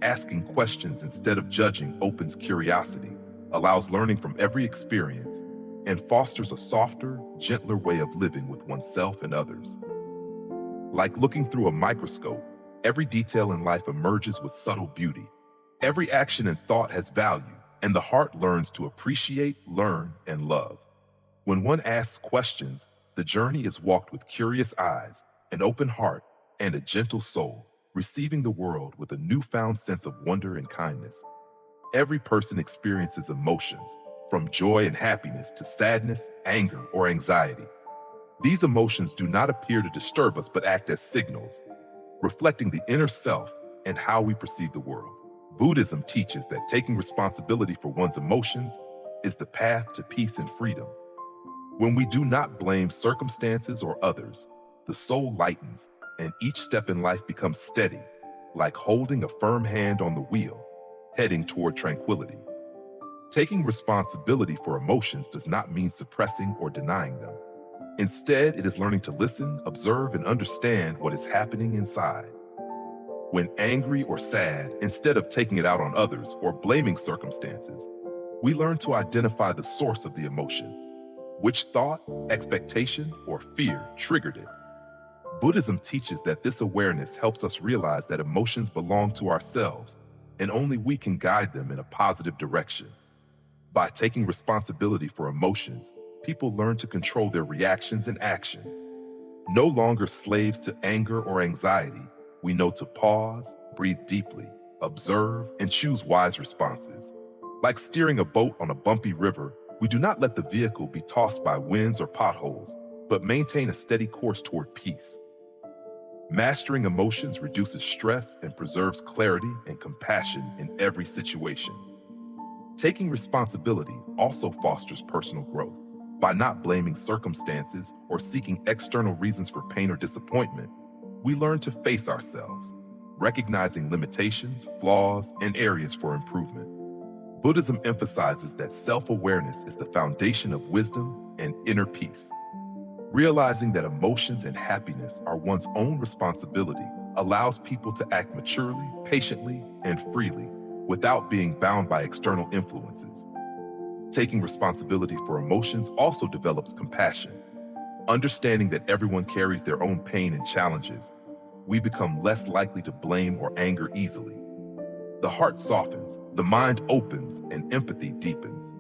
Asking questions instead of judging opens curiosity, allows learning from every experience, and fosters a softer, gentler way of living with oneself and others. Like looking through a microscope, every detail in life emerges with subtle beauty. Every action and thought has value, and the heart learns to appreciate, learn, and love. When one asks questions, the journey is walked with curious eyes, an open heart, and a gentle soul, receiving the world with a newfound sense of wonder and kindness. Every person experiences emotions, from joy and happiness to sadness, anger, or anxiety. These emotions do not appear to disturb us but act as signals, reflecting the inner self and how we perceive the world. Buddhism teaches that taking responsibility for one's emotions is the path to peace and freedom. When we do not blame circumstances or others, the soul lightens and each step in life becomes steady, like holding a firm hand on the wheel, heading toward tranquility. Taking responsibility for emotions does not mean suppressing or denying them. Instead, it is learning to listen, observe, and understand what is happening inside. When angry or sad, instead of taking it out on others or blaming circumstances, we learn to identify the source of the emotion. Which thought, expectation, or fear triggered it? Buddhism teaches that this awareness helps us realize that emotions belong to ourselves, and only we can guide them in a positive direction. By taking responsibility for emotions, people learn to control their reactions and actions. No longer slaves to anger or anxiety, we know to pause, breathe deeply, observe, and choose wise responses. Like steering a boat on a bumpy river, we do not let the vehicle be tossed by winds or potholes, but maintain a steady course toward peace. Mastering emotions reduces stress and preserves clarity and compassion in every situation. Taking responsibility also fosters personal growth. By not blaming circumstances or seeking external reasons for pain or disappointment, we learn to face ourselves, recognizing limitations, flaws, and areas for improvement. Buddhism emphasizes that self-awareness is the foundation of wisdom and inner peace. Realizing that emotions and happiness are one's own responsibility allows people to act maturely, patiently, and freely, without being bound by external influences. Taking responsibility for emotions also develops compassion. Understanding that everyone carries their own pain and challenges, we become less likely to blame or anger easily. The heart softens, the mind opens, and empathy deepens.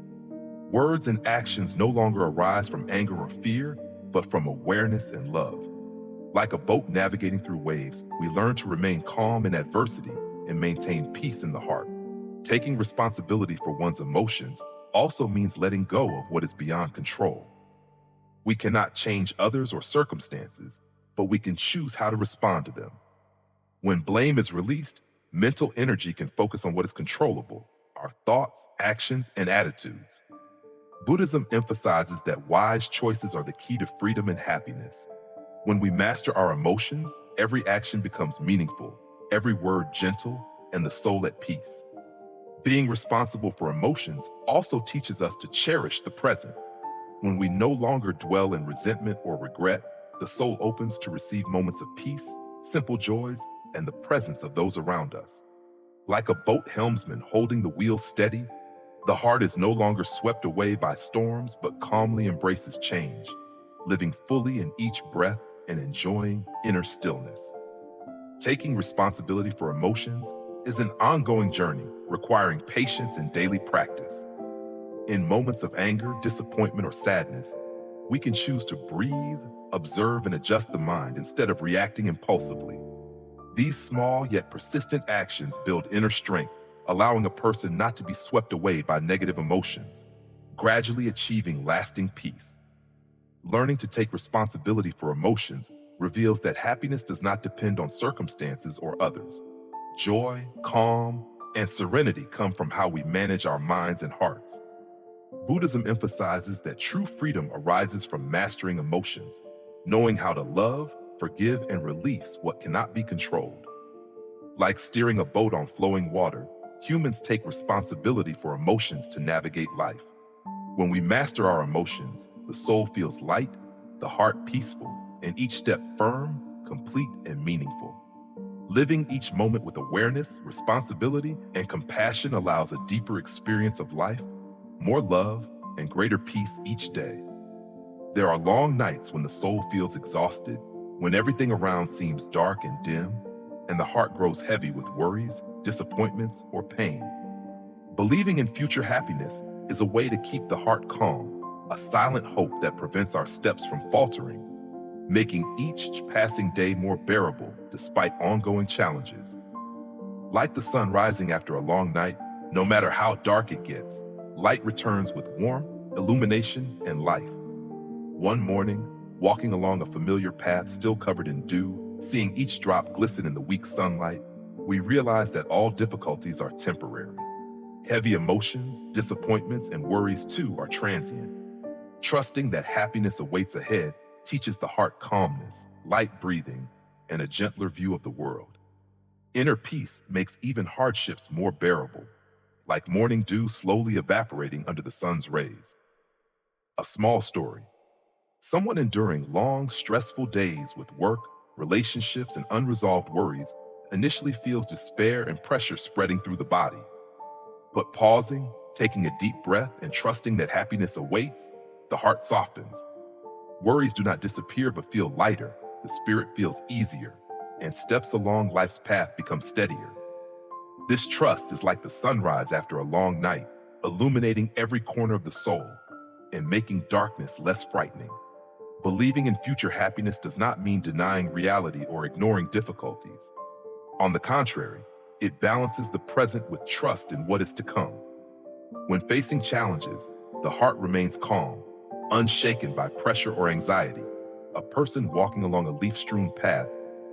Words and actions no longer arise from anger or fear, but from awareness and love. Like a boat navigating through waves, we learn to remain calm in adversity and maintain peace in the heart. Taking responsibility for one's emotions also means letting go of what is beyond control. We cannot change others or circumstances, but we can choose how to respond to them. When blame is released, mental energy can focus on what is controllable, our thoughts, actions, and attitudes. Buddhism emphasizes that wise choices are the key to freedom and happiness. When we master our emotions, every action becomes meaningful, every word gentle, and the soul at peace. Being responsible for emotions also teaches us to cherish the present. When we no longer dwell in resentment or regret, the soul opens to receive moments of peace, simple joys, and the presence of those around us. Like a boat helmsman holding the wheel steady, the heart is no longer swept away by storms but calmly embraces change, living fully in each breath and enjoying inner stillness. Taking responsibility for emotions is an ongoing journey requiring patience and daily practice. In moments of anger, disappointment, or sadness, we can choose to breathe, observe, and adjust the mind instead of reacting impulsively. These small yet persistent actions build inner strength, allowing a person not to be swept away by negative emotions, gradually achieving lasting peace. Learning to take responsibility for emotions reveals that happiness does not depend on circumstances or others. Joy, calm, and serenity come from how we manage our minds and hearts. Buddhism emphasizes that true freedom arises from mastering emotions, knowing how to love, forgive, and release what cannot be controlled. Like steering a boat on flowing water, humans take responsibility for emotions to navigate life. When we master our emotions, the soul feels light, the heart peaceful, and each step firm, complete, and meaningful. Living each moment with awareness, responsibility, and compassion allows a deeper experience of life, more love, and greater peace each day. There are long nights when the soul feels exhausted, when everything around seems dark and dim, and the heart grows heavy with worries, disappointments, or pain. Believing in future happiness is a way to keep the heart calm, a silent hope that prevents our steps from faltering, making each passing day more bearable despite ongoing challenges. Like the sun rising after a long night, no matter how dark it gets, light returns with warmth, illumination, and life. One morning, walking along a familiar path still covered in dew, seeing each drop glisten in the weak sunlight, we realize that all difficulties are temporary. Heavy emotions, disappointments, and worries too are transient. Trusting that happiness awaits ahead teaches the heart calmness, light breathing, and a gentler view of the world. Inner peace makes even hardships more bearable, like morning dew slowly evaporating under the sun's rays. A small story. Someone enduring long, stressful days with work, relationships, and unresolved worries initially feels despair and pressure spreading through the body. But pausing, taking a deep breath, and trusting that happiness awaits, the heart softens. Worries do not disappear but feel lighter, the spirit feels easier, and steps along life's path become steadier. This trust is like the sunrise after a long night, illuminating every corner of the soul and making darkness less frightening. Believing in future happiness does not mean denying reality or ignoring difficulties. On the contrary, it balances the present with trust in what is to come. When facing challenges, the heart remains calm, unshaken by pressure or anxiety. A person walking along a leaf-strewn path,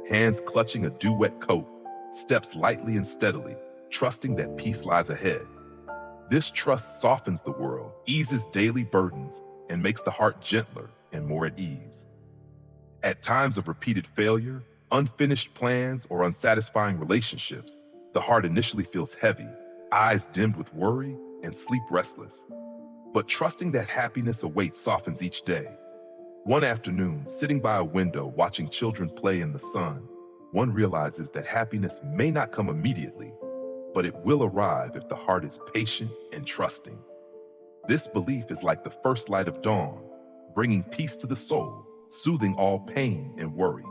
hands clutching a dew-wet coat, steps lightly and steadily, trusting that peace lies ahead. This trust softens the world, eases daily burdens, and makes the heart gentler and more at ease. At times of repeated failure, unfinished plans, or unsatisfying relationships, the heart initially feels heavy, eyes dimmed with worry, and sleep restless. But trusting that happiness awaits softens each day. One afternoon, sitting by a window watching children play in the sun, one realizes that happiness may not come immediately, but it will arrive if the heart is patient and trusting. This belief is like the first light of dawn, bringing peace to the soul, soothing all pain and worry.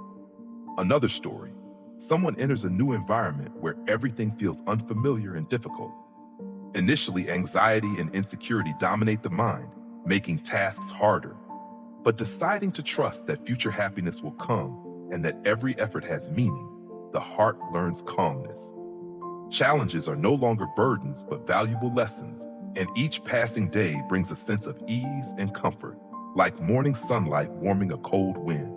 Another story. Someone enters a new environment where everything feels unfamiliar and difficult. Initially, anxiety and insecurity dominate the mind, making tasks harder. But deciding to trust that future happiness will come and that every effort has meaning, the heart learns calmness. Challenges are no longer burdens but valuable lessons, and each passing day brings a sense of ease and comfort, like morning sunlight warming a cold wind.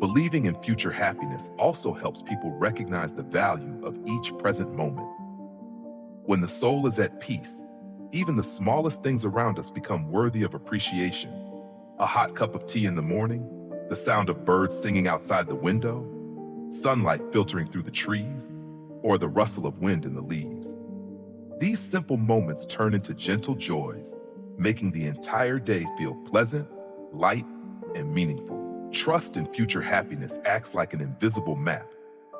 Believing in future happiness also helps people recognize the value of each present moment. When the soul is at peace, even the smallest things around us become worthy of appreciation. A hot cup of tea in the morning, the sound of birds singing outside the window, sunlight filtering through the trees, or the rustle of wind in the leaves. These simple moments turn into gentle joys, making the entire day feel pleasant, light, and meaningful. Trust in future happiness acts like an invisible map,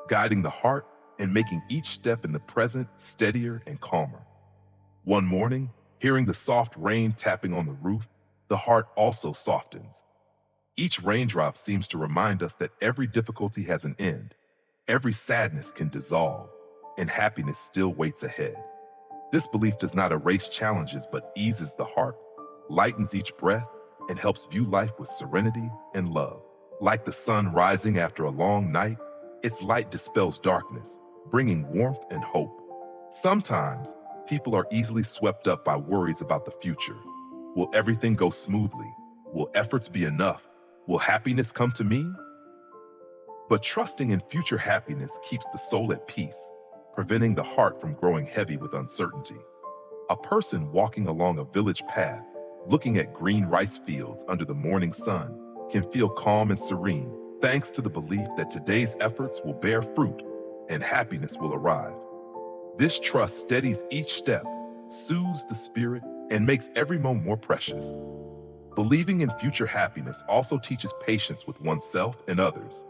guiding the heart and making each step in the present steadier and calmer. One morning, hearing the soft rain tapping on the roof, the heart also softens. Each raindrop seems to remind us that every difficulty has an end, every sadness can dissolve, and happiness still waits ahead. This belief does not erase challenges but eases the heart, lightens each breath, and helps view life with serenity and love. Like the sun rising after a long night, its light dispels darkness, bringing warmth and hope. Sometimes, people are easily swept up by worries about the future. Will everything go smoothly? Will efforts be enough? Will happiness come to me? But trusting in future happiness keeps the soul at peace, preventing the heart from growing heavy with uncertainty. A person walking along a village path, looking at green rice fields under the morning sun, can feel calm and serene, thanks to the belief that today's efforts will bear fruit and happiness will arrive. This trust steadies each step, soothes the spirit, and makes every moment more precious. Believing in future happiness also teaches patience with oneself and others.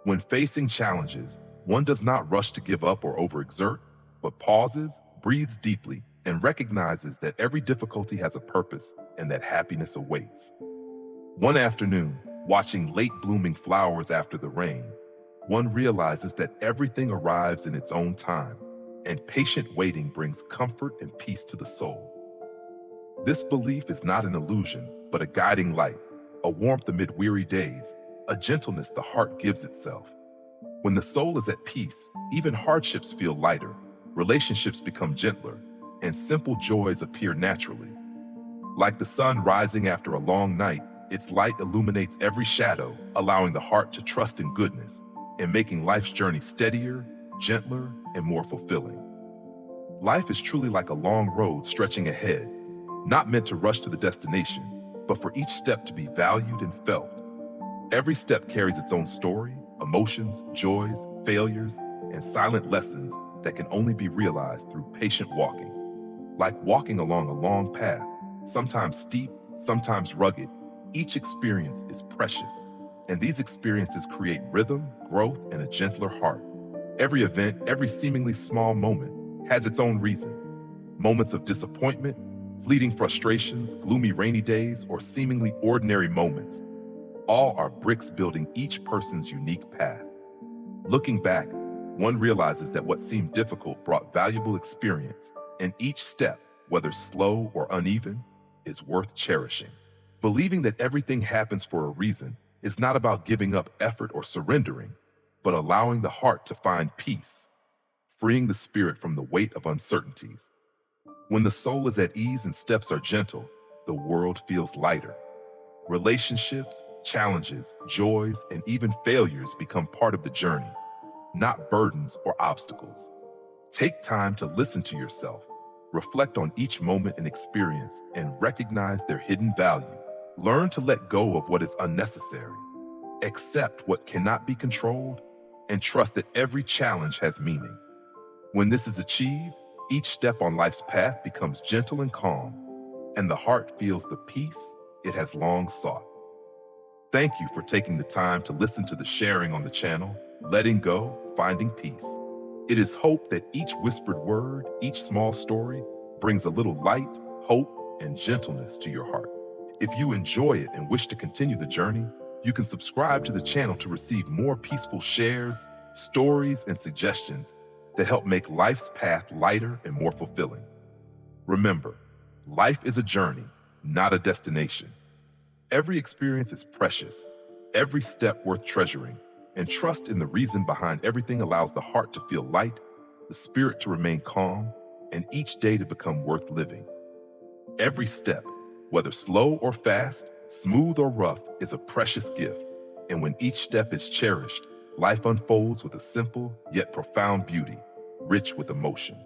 When facing challenges, one does not rush to give up or overexert, but pauses, breathes deeply, and recognizes that every difficulty has a purpose and that happiness awaits. One afternoon, watching late blooming flowers after the rain, one realizes that everything arrives in its own time, and patient waiting brings comfort and peace to the soul. This belief is not an illusion, but a guiding light, a warmth amid weary days, a gentleness the heart gives itself. When the soul is at peace, even hardships feel lighter, relationships become gentler, and simple joys appear naturally. Like the sun rising after a long night, its light illuminates every shadow, allowing the heart to trust in goodness and making life's journey steadier, gentler, and more fulfilling. Life is truly like a long road stretching ahead, not meant to rush to the destination, but for each step to be valued and felt. Every step carries its own story, emotions, joys, failures, and silent lessons that can only be realized through patient walking. Like walking along a long path, sometimes steep, sometimes rugged, each experience is precious, and these experiences create rhythm, growth, and a gentler heart. Every event, every seemingly small moment has its own reason. Moments of disappointment, fleeting frustrations, gloomy rainy days, or seemingly ordinary moments, all are bricks building each person's unique path. Looking back, one realizes that what seemed difficult brought valuable experience, and each step, whether slow or uneven, is worth cherishing. Believing that everything happens for a reason is not about giving up effort or surrendering, but allowing the heart to find peace, freeing the spirit from the weight of uncertainties. When the soul is at ease and steps are gentle, the world feels lighter. Relationships, challenges, joys, and even failures become part of the journey, not burdens or obstacles. Take time to listen to yourself, reflect on each moment and experience, and recognize their hidden value. Learn to let go of what is unnecessary, accept what cannot be controlled, and trust that every challenge has meaning. When this is achieved, each step on life's path becomes gentle and calm, and the heart feels the peace it has long sought. Thank you for taking the time to listen to the sharing on the channel, Letting Go, Finding Peace. It is hope that each whispered word, each small story, brings a little light, hope, and gentleness to your heart. If you enjoy it and wish to continue the journey, you can subscribe to the channel to receive more peaceful shares, stories, and suggestions that help make life's path lighter and more fulfilling. Remember, life is a journey, not a destination. Every experience is precious, every step worth treasuring, And trust in the reason behind everything allows the heart to feel light, the spirit to remain calm, and each day to become worth living. Every step, whether slow or fast, smooth or rough, is a precious gift. And when each step is cherished, life unfolds with a simple yet profound beauty, rich with emotion.